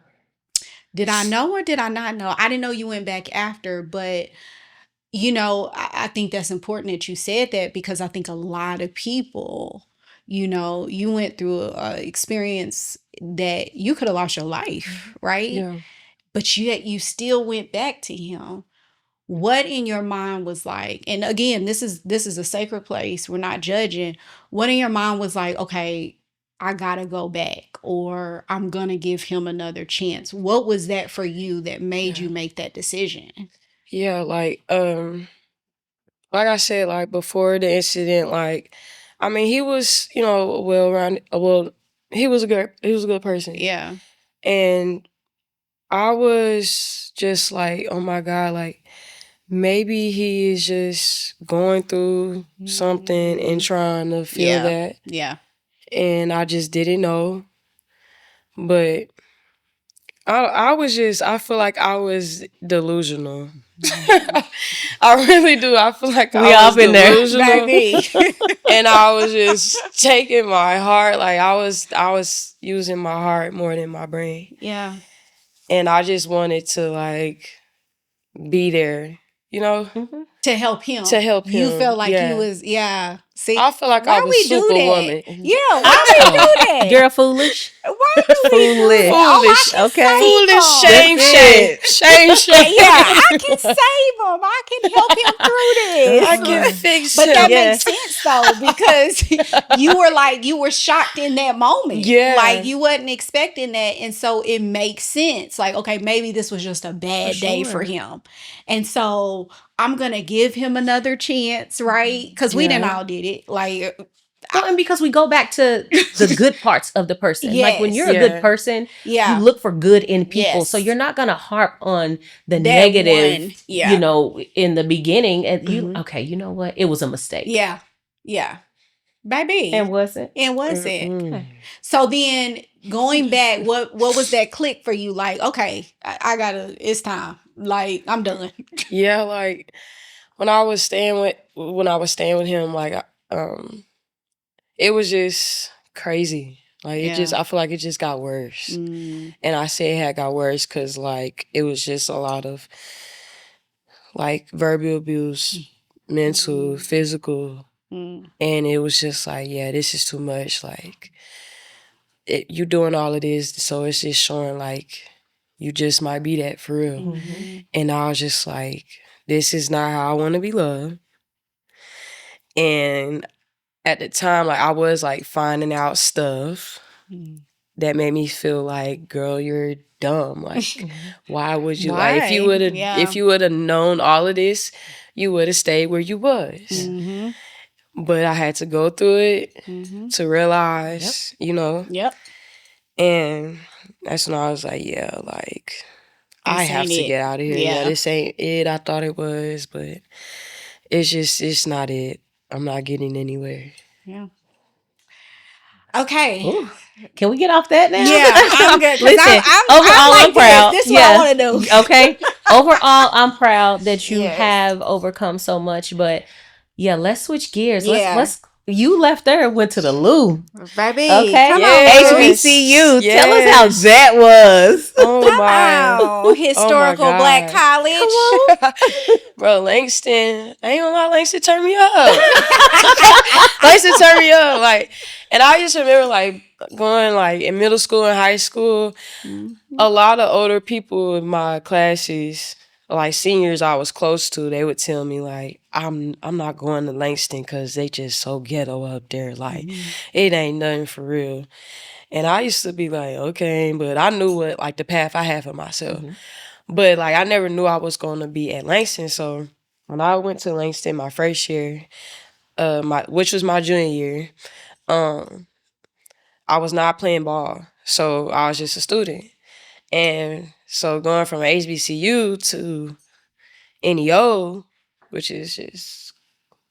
Did I know or did I not know? I didn't know you went back after, but you know, I think that's important that you said that because I think a lot of people, you know, you went through a experience that you could have lost your life, right? Yeah. But yet you still went back to him. What in your mind was like, and again, this is a sacred place. We're not judging. What in your mind was like, okay, I gotta go back, or I'm gonna give him another chance. What was that for you that made you make that decision? Yeah, like I said, like before the incident, like I mean, he was, well rounded. Well, he was a good person. Yeah. And I was just like, oh my God, like maybe he is just going through something and trying to feel that. Yeah. And I just didn't know. But I feel like I was delusional. I really do. I feel like We I all was been there. delusional. Baby. And I was just taking my heart. Like I was using my heart more than my brain. Yeah. And I just wanted to like be there, Mhm. To help him. to help him. You felt like yeah. you was, yeah. See, I feel like why I was we do that? superwoman. Yeah, why we do that? Girl, foolish. Why do we do Foolish. that? Oh, I Foolish. can Okay. save Foolish, him. shame. Yeah, I can save him. I can help him through this. I can fix But him. that Yeah. makes sense though, because you were shocked in that moment. Yeah. Like you wasn't expecting that. And so it makes sense. Like, okay, maybe this was just a bad day for him. And so I'm gonna give him another chance, right? Because we didn't all did it. Like Well, and because we go back to the good parts of the person. Like when Yes. you're a good person, yeah. you look for good in people. Yes. So you're not going to harp on the That negative, one. Yeah. in the beginning. And Mhm. okay, you know what? It was a mistake. Yeah. Yeah. Baby. And wasn't. And was it? Mm. So then going back, what was that click for you? Like, okay, I gotta, it's time. Like, I'm done. Yeah, like when I was staying with him, like it was just crazy. Like I feel like it just got worse. Mm. And I say it had got worse because like it was just a lot of like verbal abuse, mental, physical. Mm. And it was just like, yeah, this is too much. Like you doing all of this, so it's just showing like you just might be that for real. Mm-hmm. And I was just like, this is not how I want to be loved. And at the time, like I was like finding out stuff that made me feel like, girl, you're dumb. Like, why would you? Like, if you would have known all of this, you would have stayed where you was. Mm-hmm. But I had to go through it Mm-hmm. to realize, Yep. And that's when I was like, yeah, like I have to get out of here. Yeah, this ain't it. I thought it was, but it's not it. I'm not getting anywhere. Yeah. Okay. Ooh. Can we get off that now? Yeah, I'm good. Listen, I'm like proud. This is what I want to do. Okay. Overall, I'm proud that you Yes. have overcome so much. But yeah, let's switch gears. Yeah. Let's. You left there and went to the loo. Baby. Okay. Come Yes. on. HBCU. Yes. Tell us how that was. Oh Come my. on. Historical God. Black College. Bro, Langston, I ain't gonna lie, Langston turned me up. Langston turned me up. Like, and I just remember like going like in middle school and high school, a lot of older people in my classes, like seniors I was close to, they would tell me like, I'm not going to Langston because they just so ghetto up there. Like, it ain't nothing for real. And I used to be like, okay, but I knew what like the path I had for myself. But like I never knew I was going to be at Langston. So when I went to Langston my first year, which was my junior year, I was not playing ball. So I was just a student. And so going from HBCU to NEO, which is just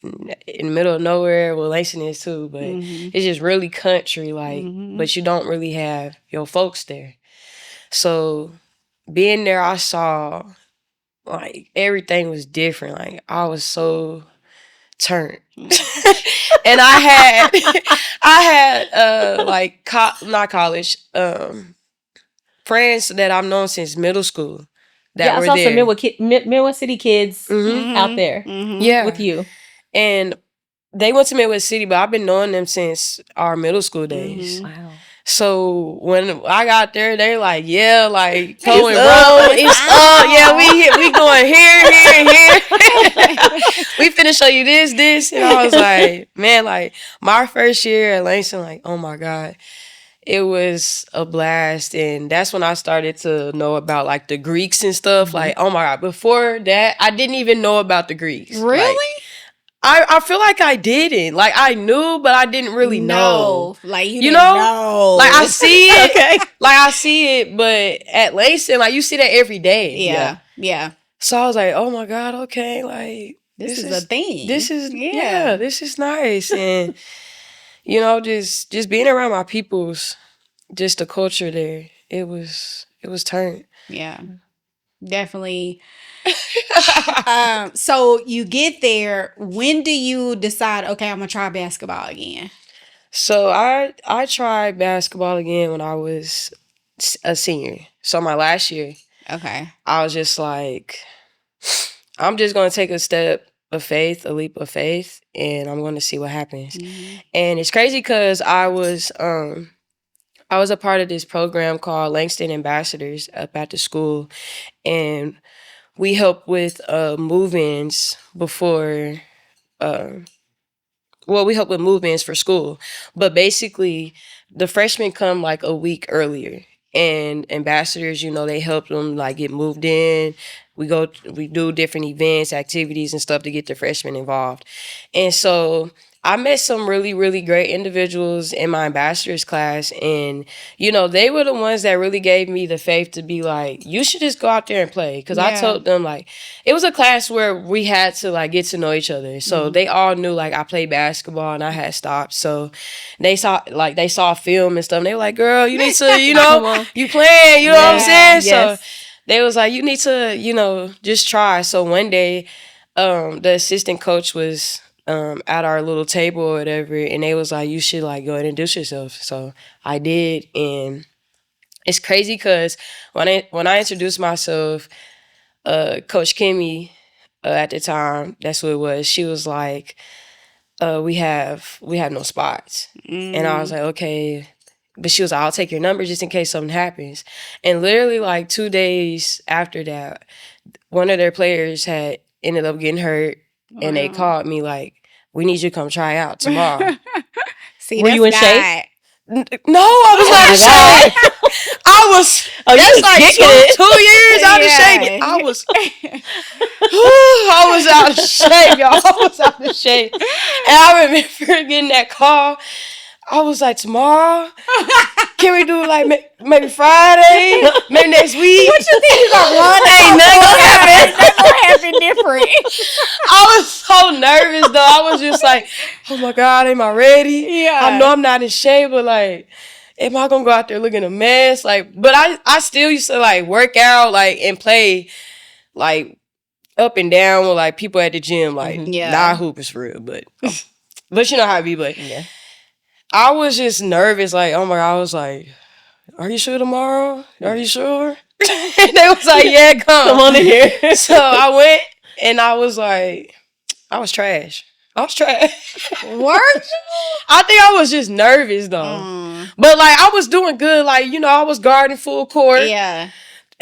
in the middle of nowhere, well, Langston is too, but it's just really country, like, but you don't really have your folks there. So being there, I saw, like, everything was different. Like, I was so turned. And I had like, not college, friends that I've known since middle school that I were saw there. some Midwest City kids out there Yeah. with you. And they went to Midwest City, but I've been knowing them since our middle school days. Wow. So when I got there, they like, yeah, like Cole and up, Ro, it's up. Yeah, we going here. We finna show you this. And I was like, man, like my first year at Langston, like, oh my God. It was a blast, and that's when I started to know about like the Greeks and stuff. Like, oh my God, before that, I didn't even know about the Greeks. Really? Like, I feel like I didn't. Like, I knew, but I didn't really know. Like, you know? Like, I see it. Okay. Like, I see it, but at Langston, like, you see that every day. Yeah. So I was like, oh my God, okay, like, this is a thing. This is, this is nice. And, you know, just being around my peoples, just the culture there, it was turned. Yeah, definitely. So you get there. When do you decide, okay, I'm gonna try basketball again? So I tried basketball again when I was a senior. So my last year. Okay. I was just like, I'm just gonna take a step of faith, a leap of faith, and I'm gonna see what happens. Mm-hmm. And it's crazy because I was a part of this program called Langston Ambassadors up at the school, and we help with move-ins before. We help with move-ins for school, but basically, the freshmen come like a week earlier, and ambassadors, you know, they help them like get moved in. We do different events, activities, and stuff to get the freshmen involved, and so I met some really, really great individuals in my ambassadors class, and, you know, they were the ones that really gave me the faith to be like, you should just go out there and play. Because I told them, like, it was a class where we had to, like, get to know each other. So they all knew, like, I played basketball and I had stopped. So they saw film and stuff. And they were like, girl, you need to, you know, you playing, you know what I'm saying? Yes. So they was like, you need to, you know, just try. So one day, the assistant coach was at our little table or whatever, and they was like, you should like go ahead and introduce yourself. So I did, and it's crazy because when I introduced myself, Coach Kimmy at the time, that's what it was, she was like, we have no spots. And I was like, okay. But she was like, I'll take your number just in case something happens. And literally like 2 days after that, one of their players had ended up getting hurt. Wow. And they called me like, we need you to come try out tomorrow. See, were you in shape? No, I was not in shape. I was. That's like 2 years out of shape. I was out of shape, y'all. I was out of shape. And I remember getting that call. I was like, tomorrow? Can we do like maybe Friday? Maybe next week? What you think you gonna run? Ain't nothing gonna happen. That's gonna happen different. I was so nervous though. I was just like, oh my God, am I ready? Yeah. I know I'm not in shape, but like, am I gonna go out there looking a mess? Like, but I still used to like work out like and play like up and down with like people at the gym. Like, not hoopers for real, but you know how it be, but yeah. I was just nervous, like, oh my God, I was like, are you sure tomorrow? Are you sure? And they was like, yeah, come on in here. So I went, and I was like, I was trash. Were you? I think I was just nervous, though. But, like, I was doing good. Like, you know, I was guarding full court. Yeah.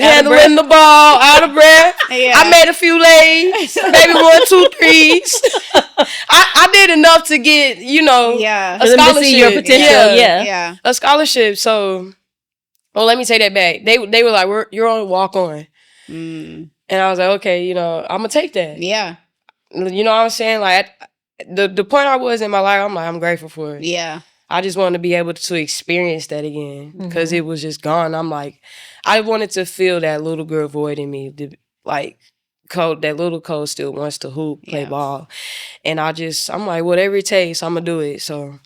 Handling the ball, out of breath. Yeah. I made a few lays, maybe 1, 2 threes. I did enough to get, you know, a scholarship. To see your potential. Yeah. A scholarship. So, well, let me take that back. They were like, you're on walk on. And I was like, okay, you know, I'm going to take that. Yeah. You know what I'm saying? Like, the point I was in my life, I'm like, I'm grateful for it. Yeah. I just wanted to be able to experience that again because it was just gone. I'm like, I wanted to feel that little girl void in me. Like, that little Cole still wants to hoop, play ball. And I'm like, whatever it takes, I'm going to do it. So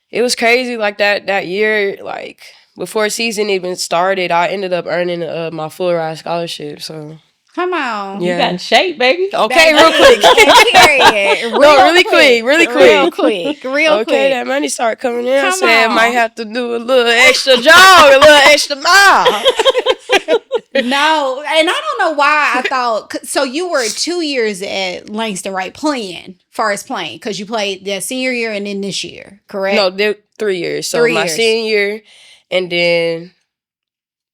it was crazy. Like that year, like before season even started, I ended up earning my full ride scholarship. So. Come on. You got in shape, baby. Okay, real quick. Period. Real quick. Okay, that money started coming in. I said I might have to do a little extra jog, a little extra mile. No, and I don't know why I thought, so you were 2 years at Langston, right, playing, far as playing, because you played that senior year and then this year, correct? No, 3 years. So 3 my years. senior year, and then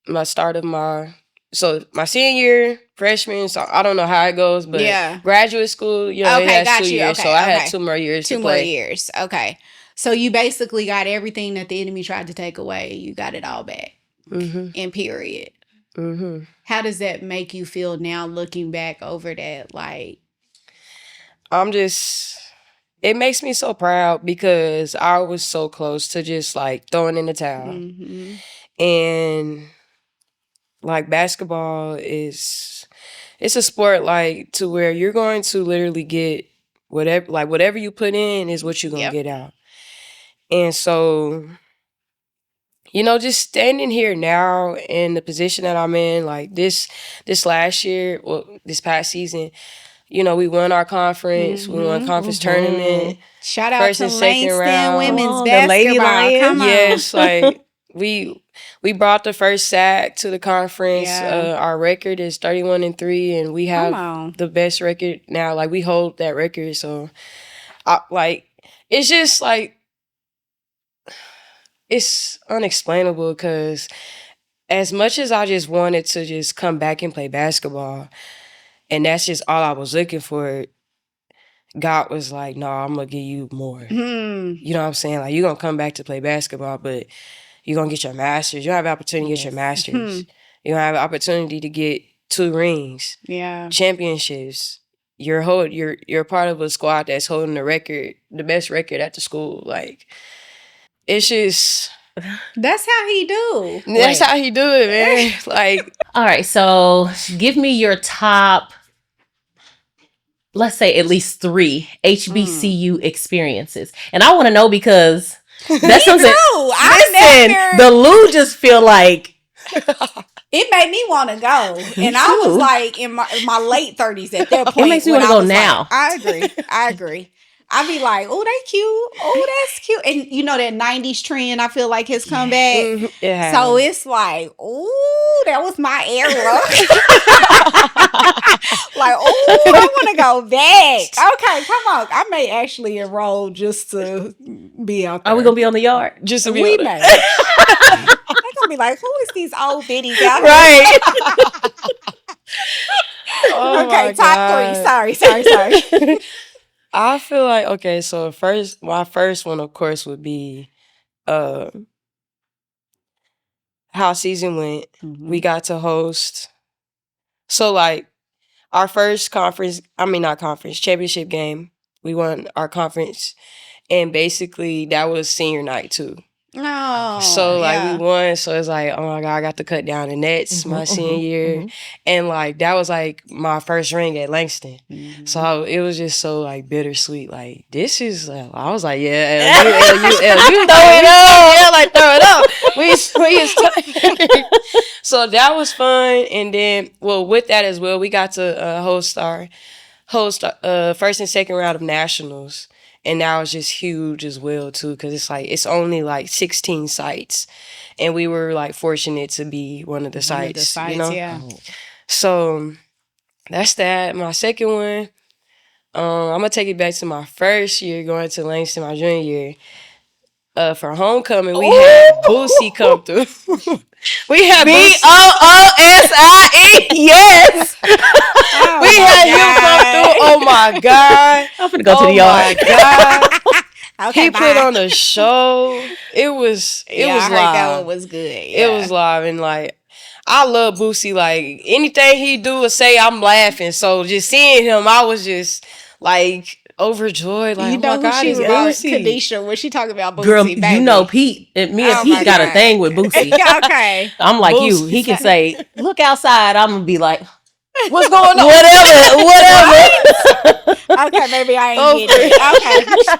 my start of my senior year, freshman. So I don't know how it goes, but graduate school, it Okay, has got 2 you. years. Okay, So I okay. had 2 more years to 2 play. more years. Okay. So you basically got everything that the enemy tried to take away. You got it all back. In period. How does that make you feel now looking back over that? Like, it makes me so proud because I was so close to just like throwing in the towel. And like basketball it's a sport like to where you're going to literally get whatever you put in is what you're going to get out. And so, just standing here now in the position that I'm in, like this last year, this past season, we won our conference. We won conference tournament. Shout out first to and second Langston round. women's the Lady basketball. Lions. Come on. Yes, like we brought the first sack to the conference. Our record is 31-3, and we have the best record now. Like we hold that record. So, it's just like it's unexplainable because as much as I just wanted to just come back and play basketball, and that's just all I was looking for, God was like, no, I'm going to give you more. You know what I'm saying? Like, you're going to come back to play basketball, but you're going to get your master's. You have the opportunity to get your master's. You're going to have the opportunity to get 2 rings, championships. You're part of a squad that's holding the best record at the school. Like, it's just... That's how he do. That's how he do it, man. Like, all right, so give me your top, let's say at least 3 HBCU experiences. And I want to know because that's something. The Lou just feel like it made me want to go. And I was like in my late 30s at that point. It makes me want to go now. Like, I agree. I'd be like, oh, they cute. Oh, that's cute. And that 90s trend, I feel like has come back. So it's like, oh, that was my era. Like, oh, I want to go back. Okay, come on. I may actually enroll just to be out there. Are we going to be on the yard? Just to be on there. They're going to be like, who is these old biddies out here? Right. Okay, top 3. Sorry. I feel like, okay, so my first one, of course, would be how season went. We got to host. So, like, our first championship game, we won our conference. And basically, that was senior night, too. Oh, so we won. So it's like, oh my God, I got to cut down the nets my senior year. And like, that was like my first ring at Langston. So it was just so like bittersweet. Like, this is, I was like, yeah, you throw it up. Yeah, like throw it up. So that was fun. And then, with that as well, we got to host first and second round of nationals. And that was just huge as well, too, because it's only like 16 sites. And we were like fortunate to be one of the sites. Yeah. So that's that. My second one, I'm going to take it back to my first year going to Langston, my junior year. For homecoming, we had Boosie come through. We had BOOSIE, yes. We had him come through. Oh my God. I'm gonna go to the yard. Oh my God. Okay, he put on a show. It was I live. heard that one was good. It was live, and like, I love Boosie. Like, anything he do or say, I'm laughing. So just seeing him, I was just like overjoyed. Like, you know oh my God, who it's she Boosie. Kadisha, when she talking about Boosie, girl, baby. you know Pete. Me and Pete got a thing with Boosie. Okay. I'm like Boosie. you. He can say, look outside. I'm gonna be like, What's going on? whatever. Okay, maybe I ain't get it.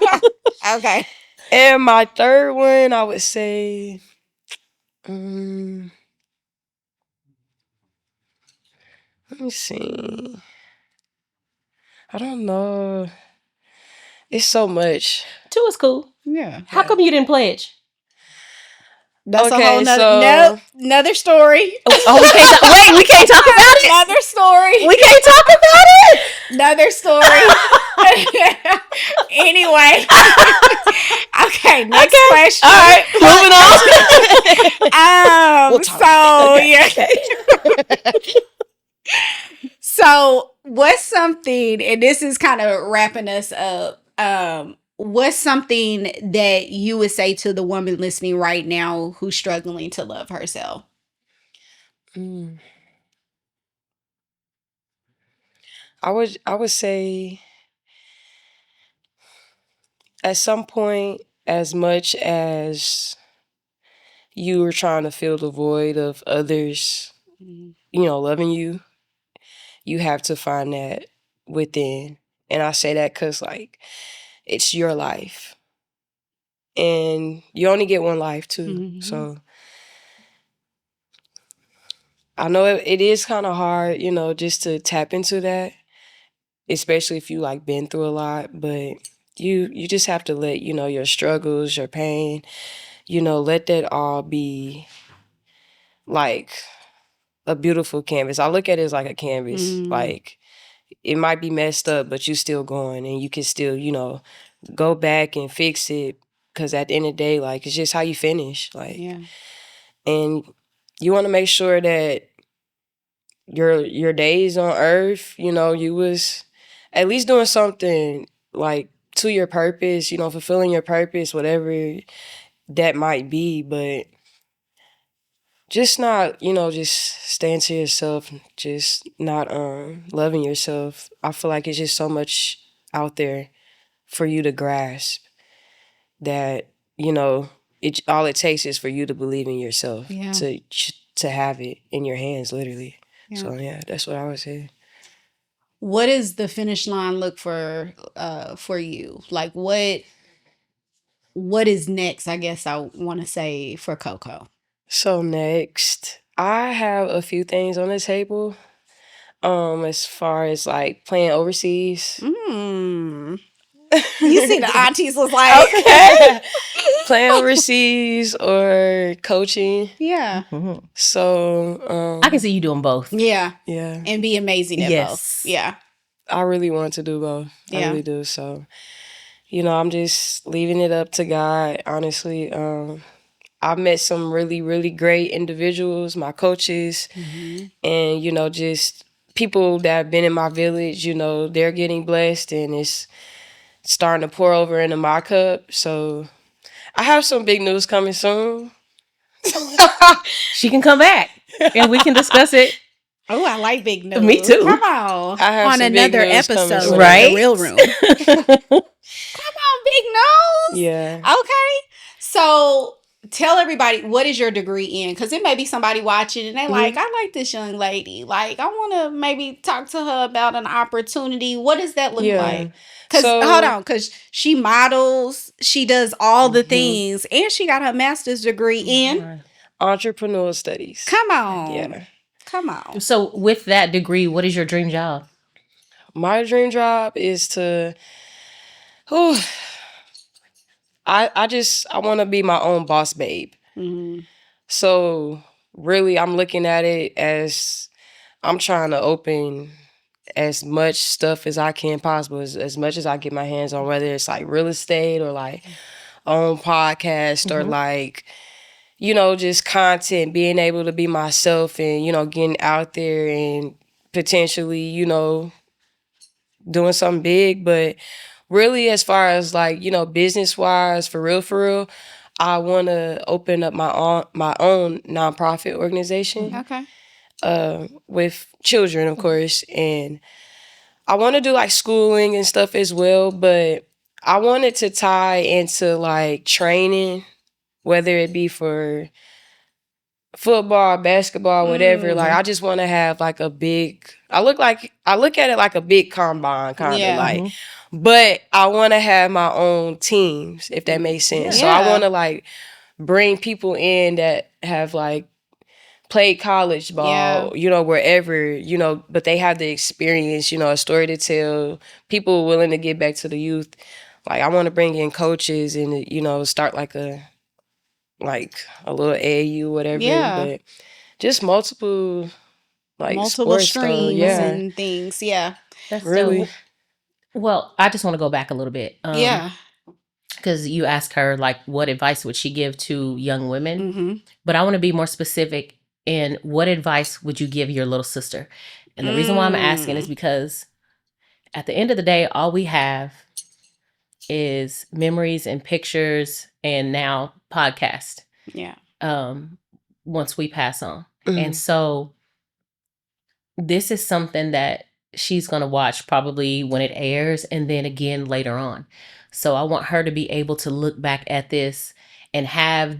Okay. Okay. And my third one, I would say, let me see. I don't know. It's so much. 2 is cool. Yeah. How come you didn't pledge? That's Okay, a whole nother, so- another story. Oh, we can't wait, we can't talk about it. Another story. We can't talk about it. Another story. Anyway. Okay, next question. All right, moving on. We'll talk. So Okay. yeah. Okay. So what's something, and this is kind of wrapping us up. What's something that you would say to the woman listening right now who's struggling to love herself? I would say at some point, as much as you were trying to fill the void of others, loving you, you have to find that within. And I say that because, like, it's your life. And you only get one life, too. Mm-hmm. So I know it is kind of hard, just to tap into that, especially if you, like, been through a lot. But you just have to let, your struggles, your pain, let that all be, like, a beautiful canvas. I look at it as like a canvas. Like, it might be messed up, but you still going, and you can still, go back and fix it. Because at the end of the day, like, it's just how you finish. Like, Yeah. And you want to make sure that your days on earth, you was at least doing something, like, to your purpose, fulfilling your purpose, whatever that might be. But just not, just staying to yourself, just not loving yourself. I feel like it's just so much out there for you to grasp that, it all it takes is for you to believe in yourself, Yeah. to have it in your hands, literally. Yeah. So yeah, that's what I would say. What does the finish line look for you? Like what is next, I guess I want to say, for Koko? So next, I have a few things on the table. As far as, like, playing overseas. You see the aunties was like, okay. Playing overseas or coaching. Yeah. So I can see you doing both. Yeah. Yeah. And be amazing at both. Yeah. I really want to do both. I really do. So, I'm just leaving it up to God, honestly. I've met some really, really great individuals, my coaches, and, just people that have been in my village, they're getting blessed, and it's starting to pour over into my cup. So I have some big news coming soon. She can come back and we can discuss it. Oh, I like big news. Me too. Come on. I have on some big another news coming episode soon. of Right? The Real Room. Come on, big news. Yeah. Okay. So tell everybody, what is your degree in? Because it may be somebody watching and they like, I like this young lady. Like, I want to maybe talk to her about an opportunity. What does that look like? Because, hold on, because she models, she does all the things, and she got her master's degree in entrepreneurial studies. Come on. Yeah. Come on. So with that degree, what is your dream job? My dream job is to I want to be my own boss babe. So really, I'm looking at it as I'm trying to open as much stuff as I can possible, as much as I get my hands on, whether it's like real estate or like own podcast or like, just content, being able to be myself and, getting out there and potentially, doing something big. But really, as far as like, business wise, for real, I want to open up my own nonprofit organization. Okay. With children, of course, and I want to do like schooling and stuff as well, but I wanted to tie into like training, whether it be for football, basketball, whatever. Like, I just want to have like a big, I look at it like a big combine kind of like, but I want to have my own teams, if that makes sense. So I want to like bring people in that have like played college ball, wherever, but they have the experience, a story to tell, people willing to get back to the youth. Like, I want to bring in coaches and, start like a little AAU, whatever. Yeah. But just multiple multiple sports streams though. Yeah. and things. Yeah. That's really dope. Well, I just want to go back a little bit. Yeah. Because you asked her, like, what advice would she give to young women? Mm-hmm. But I want to be more specific in what advice would you give your little sister? And the reason why I'm asking is because at the end of the day, all we have is memories and pictures and now podcast. Yeah. Once we pass on. Mhm. And so this is something that she's going to watch probably when it airs and then again later on. So I want her to be able to look back at this and have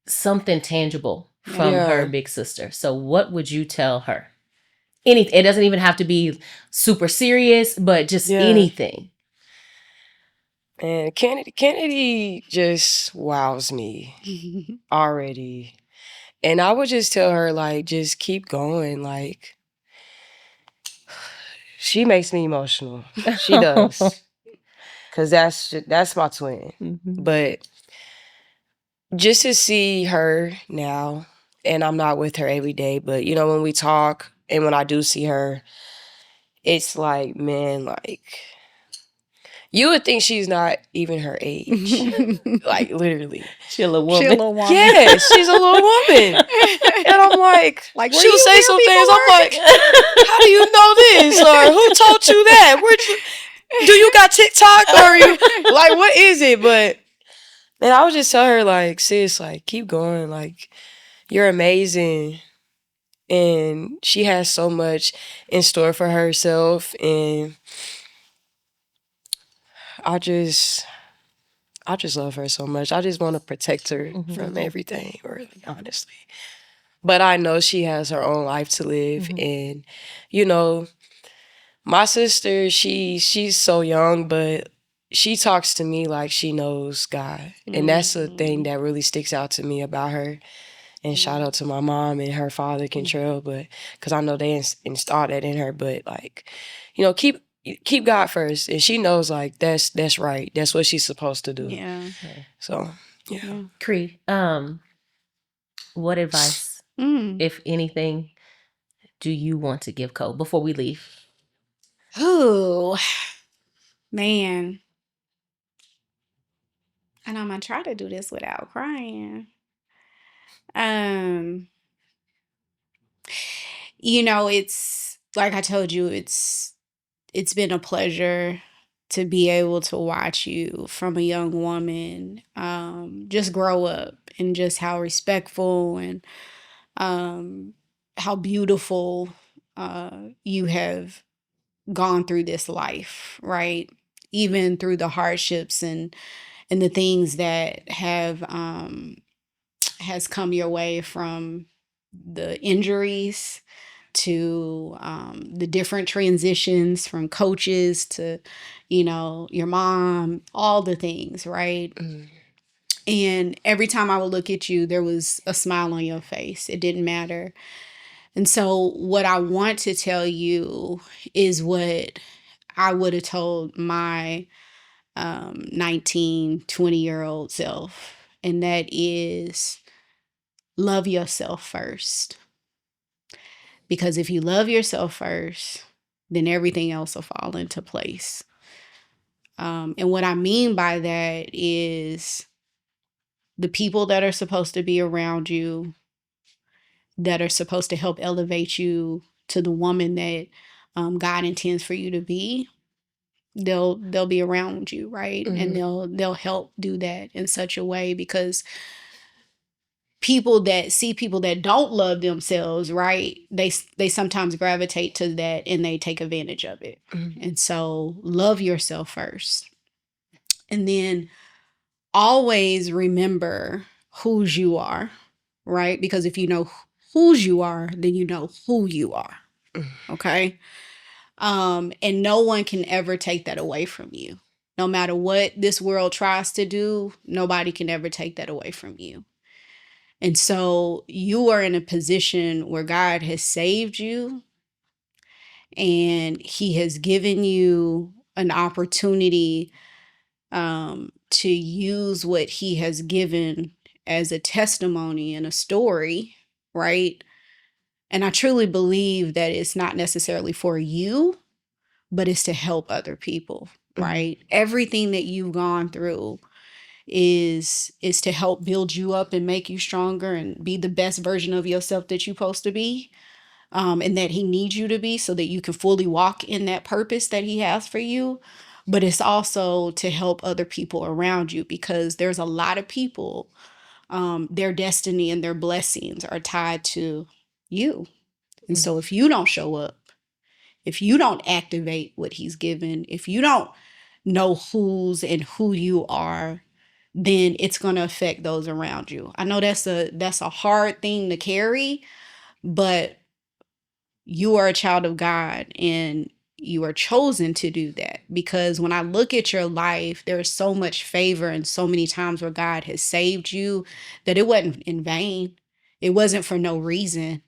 something tangible from Yeah. her big sister. So what would you tell her? Anything. It doesn't even have to be super serious, but just Yeah. anything. And Kennedy just wows me already. And I would just tell her, like, just keep going. Like, she makes me emotional. She does. Because that's my twin. Mhm. But just to see her now, and I'm not with her every day, but, you know, when we talk and when I do see her, it's like, man, like, you would think she's not even her age. Like, literally. She's a little woman. She a little woman. Yeah, she's a little woman. And I'm like Like, where she'll you say real some people things. I'm work? like, how do you know this? Or who taught you that? Do you got TikTok? Or like, what is it? But man, I would just tell her, like, sis, like, keep going. Like, you're amazing. And she has so much in store for herself. And I just love her so much. I just want to protect her from everything, really, honestly. But I know she has her own life to live. And, you know, my sister, she's so young, but she talks to me like she knows God. And that's a thing that really sticks out to me about her. And shout out to my mom and her father, Kentrell, but because I know they installed that in her. But, like, you know, keep God first. And she knows, like, that's right. That's what she's supposed to do. Yeah. So, yeah. Cree, what advice, if anything, do you want to give Cole before we leave? Oh, man. And I'm going to try to do this without crying. You know, it's like I told you, it's been a pleasure to be able to watch you from a young woman just grow up, and just how respectful and how beautiful you have gone through this life, right? Even through the hardships and the things that have has come your way, from the injuries to the different transitions, from coaches to, you know, your mom, all the things, right? And every time I would look at you, there was a smile on your face. It didn't matter. And so what I want to tell you is what I would have told my 19, 20-year-old self. And that is, love yourself first. Because if you love yourself first, then everything else will fall into place. And what I mean by that is the people that are supposed to be around you, that are supposed to help elevate you to the woman that God intends for you to be, they'll be around you, right? And they'll help do that in such a way, because people that don't love themselves, right, they sometimes gravitate to that and they take advantage of it. And so love yourself first, and then always remember whose you are, right? Because if you know whose you are, then you know who you are. Okay. And no one can ever take that away from you. No matter what this world tries to do, nobody can ever take that away from you. And so you are in a position where God has saved you, and He has given you an opportunity to use what He has given as a testimony and a story, right? And I truly believe that it's not necessarily for you, but it's to help other people, right? Everything that you've gone through is to help build you up and make you stronger and be the best version of yourself that you're supposed to be, and that he needs you to be, so that you can fully walk in that purpose that he has for you. But it's also to help other people around you, because there's a lot of people, their destiny and their blessings are tied to you. And so if you don't show up, if you don't activate what he's given, if you don't know who's and who you are, then it's going to affect those around you. I know that's a hard thing to carry, but you are a child of God and you are chosen to do that. Because when I look at your life, there's so much favor and so many times where God has saved you that it wasn't in vain. It wasn't for no reason.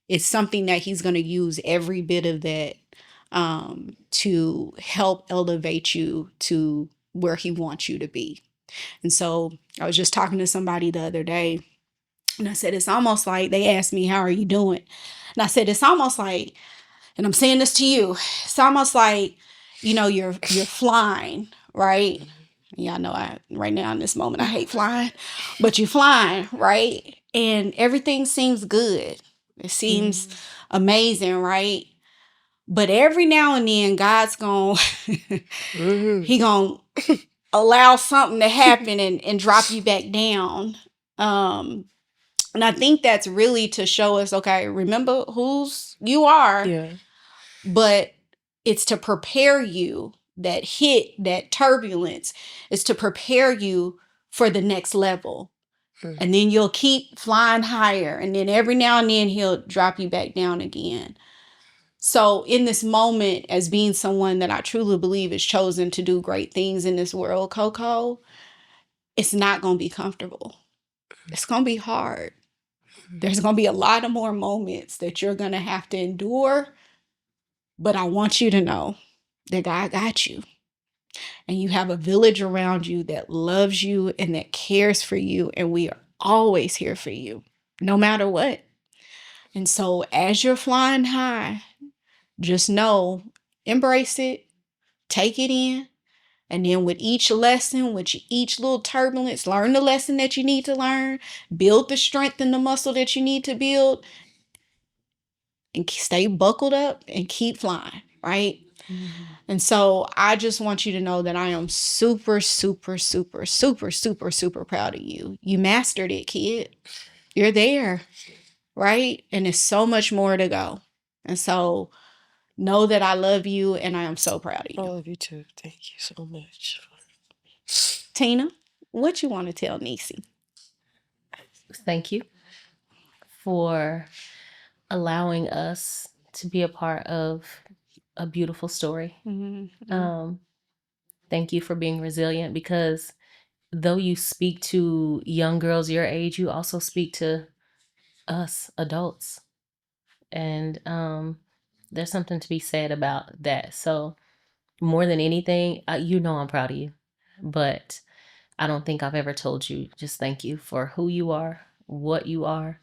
It's something that he's going to use every bit of that, to help elevate you to where he wants you to be. And so I was just talking to somebody the other day, and I said, it's almost like, they asked me, how are you doing? And I said, it's almost like, and I'm saying this to you, it's almost like, you're flying, right? Yeah, I know right now in this moment, I hate flying, but you're flying, right? And everything seems good. It seems amazing, right? But every now and then, God's he gonna allow something to happen and drop you back down. And I think that's really to show us, okay, remember whose you are. Yeah. But it's to prepare you. That hit, that turbulence is to prepare you for the next level. And then you'll keep flying higher. And then every now and then he'll drop you back down again. So in this moment, as being someone that I truly believe is chosen to do great things in this world, Koko, it's not going to be comfortable. It's going to be hard. There's going to be a lot of more moments that you're going to have to endure. But I want you to know that God got you. And you have a village around you that loves you and that cares for you. And we are always here for you, no matter what. And so as you're flying high, just know, embrace it, take it in. And then with each lesson, with each little turbulence, learn the lesson that you need to learn, build the strength and the muscle that you need to build, and stay buckled up and keep flying, right? And so I just want you to know that I am super, super, super, super, super, super proud of you. You mastered it, kid. You're there, right? And there's so much more to go. And so know that I love you and I am so proud of you. I love you too. Thank you so much. Tina, what you want to tell Niecy? Thank you for allowing us to be a part of a beautiful story. Thank you for being resilient, because though you speak to young girls your age, you also speak to us adults. And there's something to be said about that. So more than anything, I'm proud of you. But I don't think I've ever told you just thank you for who you are, what you are,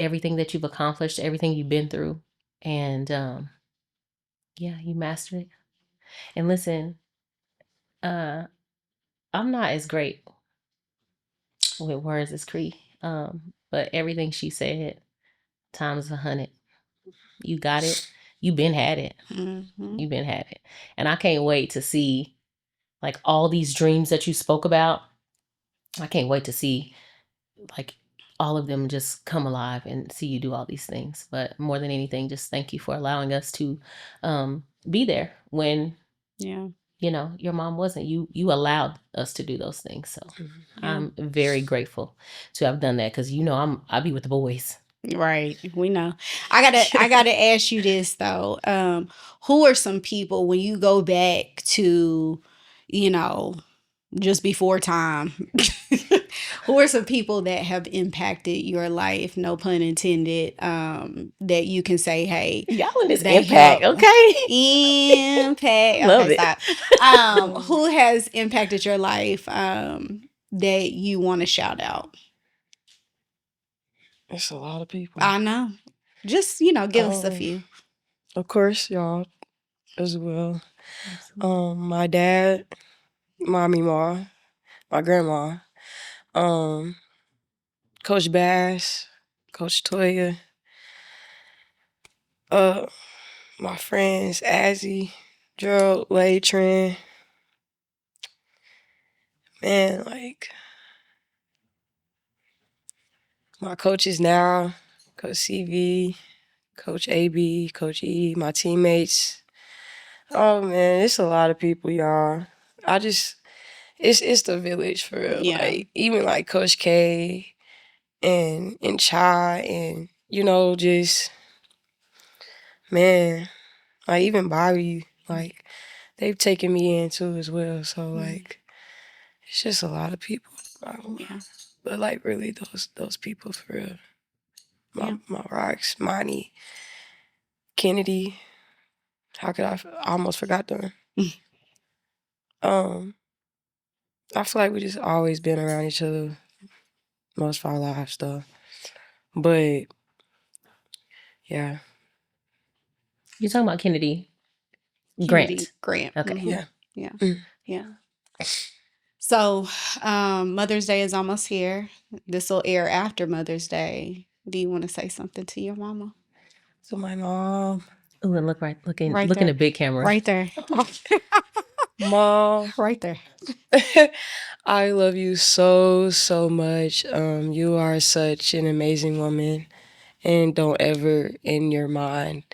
everything that you've accomplished, everything you've been through. And yeah, you mastered it. And listen, I'm not as great with words as Cree, but everything she said times 100. You got it. You been had it. You been had it. And I can't wait to see, like, all these dreams that you spoke about. I can't wait to see, like, all of them just come alive and see you do all these things. But more than anything, just thank you for allowing us to be there when your mom wasn't. You allowed us to do those things. So I'm very grateful to have done that, because I'll be with the boys. Right. We know. I gotta ask you this though. Who are some people, when you go back to, just before time, who are some people that have impacted your life, no pun intended, that you can say, hey, y'all in this impact, okay? Impact. Love okay, it. Stop. Who has impacted your life that you want to shout out? It's a lot of people. I know. Just, give us a few. Of course, y'all. as well. Absolutely. My dad, mommy, ma, my grandma, um, Coach Bass, Coach Toya, uh, my friends Azzy, Gerald, Lay, Trin. Man, like my coaches now, Coach CV, Coach AB, Coach E, my teammates. Oh man, it's a lot of people, y'all. I just it's the village for real. Yeah. Like even like Coach K and Chai and just man, like even Bobby, like they've taken me in too as well. So like it's just a lot of people. Yeah. But like really those people for real. Yeah. My rocks, Monty, Kennedy. How could I almost forgot them. Um, I feel like we just always been around each other most of our lives though. But yeah, You're talking about Kennedy Kennedy Grant. Grant. Okay. Mhm. yeah. Yeah. Yeah. So, Mother's Day is almost here. This will air after Mother's Day. Do you want to say something to your mama? So my mom, Ooh, and Right look in there. the big camera. Right there. mom, Right there. I love you so much. You are such an amazing woman, and don't ever in your mind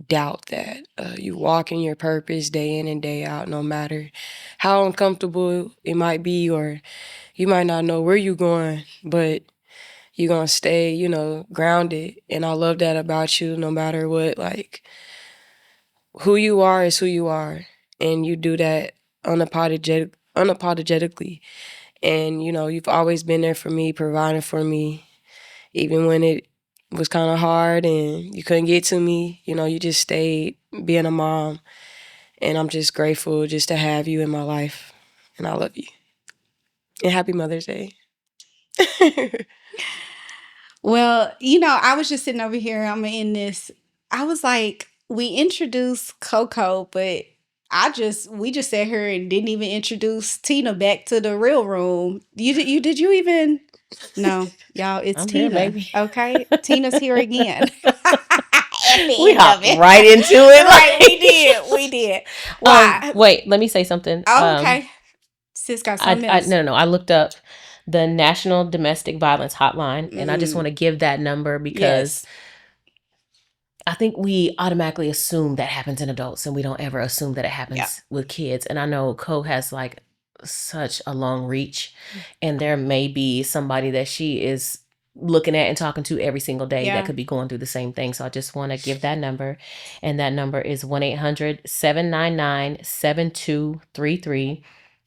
doubt that. You walk in your purpose day in and day out, no matter how uncomfortable it might be, or you might not know where you're going, but you're gonna stay, grounded. And I love that about you, no matter what. Like, who you are is who you are, and you do that unapologetically. And you've always been there for me, providing for me, even when it was kind of hard and you couldn't get to me. You just stayed being a mom, and I'm just grateful just to have you in my life, and I love you. And happy Mother's Day. Well, I was just sitting over here. I'm in this. I was like, we introduced Koko, but we just sat here and didn't even introduce Tina back to the real room. Did you even? No, y'all, it's I'm here, Tina. baby. Okay, Tina's here again. At the We end of hopped it. right into it. Right, we did. Why? Wait, let me say something. Oh, okay. Sis got something else. No. I looked up the National Domestic Violence Hotline, and I just want to give that number because Yes. I think we automatically assume that happens in adults, and we don't ever assume that it happens Yeah. with kids. And I know Co has like such a long reach, and there may be somebody that she is looking at and talking to every single day Yeah. that could be going through the same thing. So I just want to give that number, and that number is 1-800-799-7233.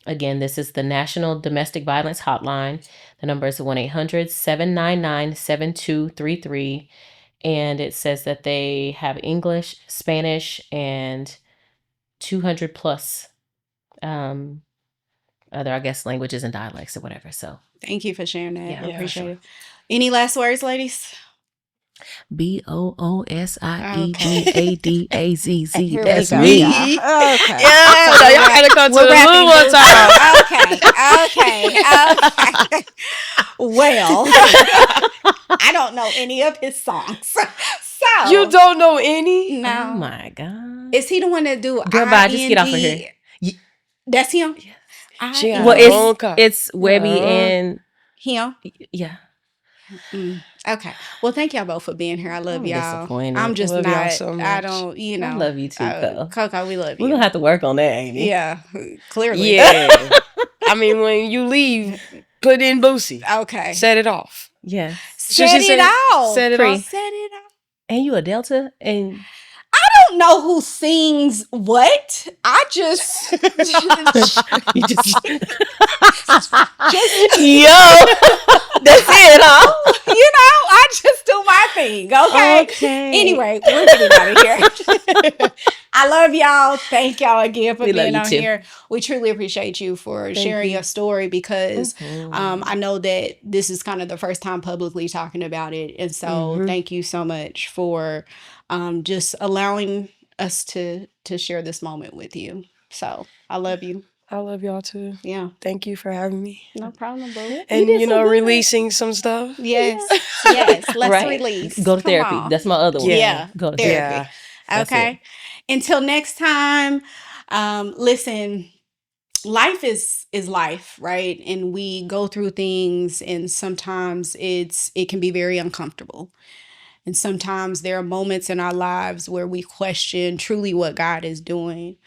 Again, this is the National Domestic Violence Hotline. The number is 1-800-799-7233. And it says that they have English, Spanish, and 200 plus other, I guess, languages and dialects or whatever. So Thank you for sharing that. Yeah, I appreciate sure. it. Any last words, ladies? BOOSIEDADAZZ. Here That's we go, me. y'all. Okay. Yeah, no, y'all gotta come to We're the room wrapping one this time. up. Okay. Well, I don't know any of his songs. So You don't know any? No. Oh my God. Is he the one that do Girl, bye. Just get off of IND? here. That's him? She got Well, her own car. it's Webby Yeah. and Him? yeah. Okay. Well, thank y'all both for being here. I love I'm y'all. disappointed. I'm just I love y'all not. so I much. don't. I love you too, Co. Koko, we love We're you. gonna have to work on that, Amy. Yeah, clearly. Yeah. I mean, when you leave, put in Boosie. Okay. Set it off. Yeah. Set it off. Set it Free. off. Set it off. And you a Delta? And I don't know who sings what. I just you just Yo, that's it, huh? I just do my thing. Okay. Anyway, we're getting out of here. I love y'all. Thank y'all again for We love being you on too. here. We truly appreciate you for sharing you. your story because Mhm. I know that this is kind of the first time publicly talking about it. And so thank you so much for just allowing us to share this moment with you. So I love you. I love y'all too. Yeah. Thank you for having me. No problem, boo. And, did so good. releasing some stuff. Yes. Yes. Let's Right? release. Go to Come therapy. on. That's my other one. Yeah. Go to Therapy. therapy. That's Okay. Until next time, listen, life is life, right? And we go through things, and sometimes it can be very uncomfortable. And sometimes there are moments in our lives where we question truly what God is doing.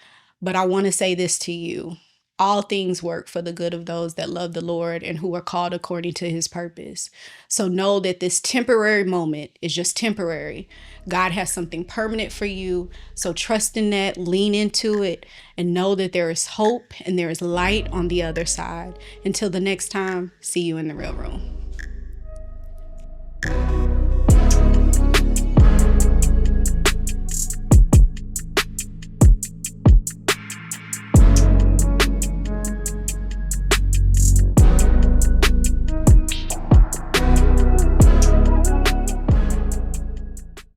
But I want to say this to you. All things work for the good of those that love the Lord and who are called according to his purpose. So know that this temporary moment is just temporary. God has something permanent for you. So trust in that, lean into it, and know that there is hope and there is light on the other side. Until the next time, see you in the real room.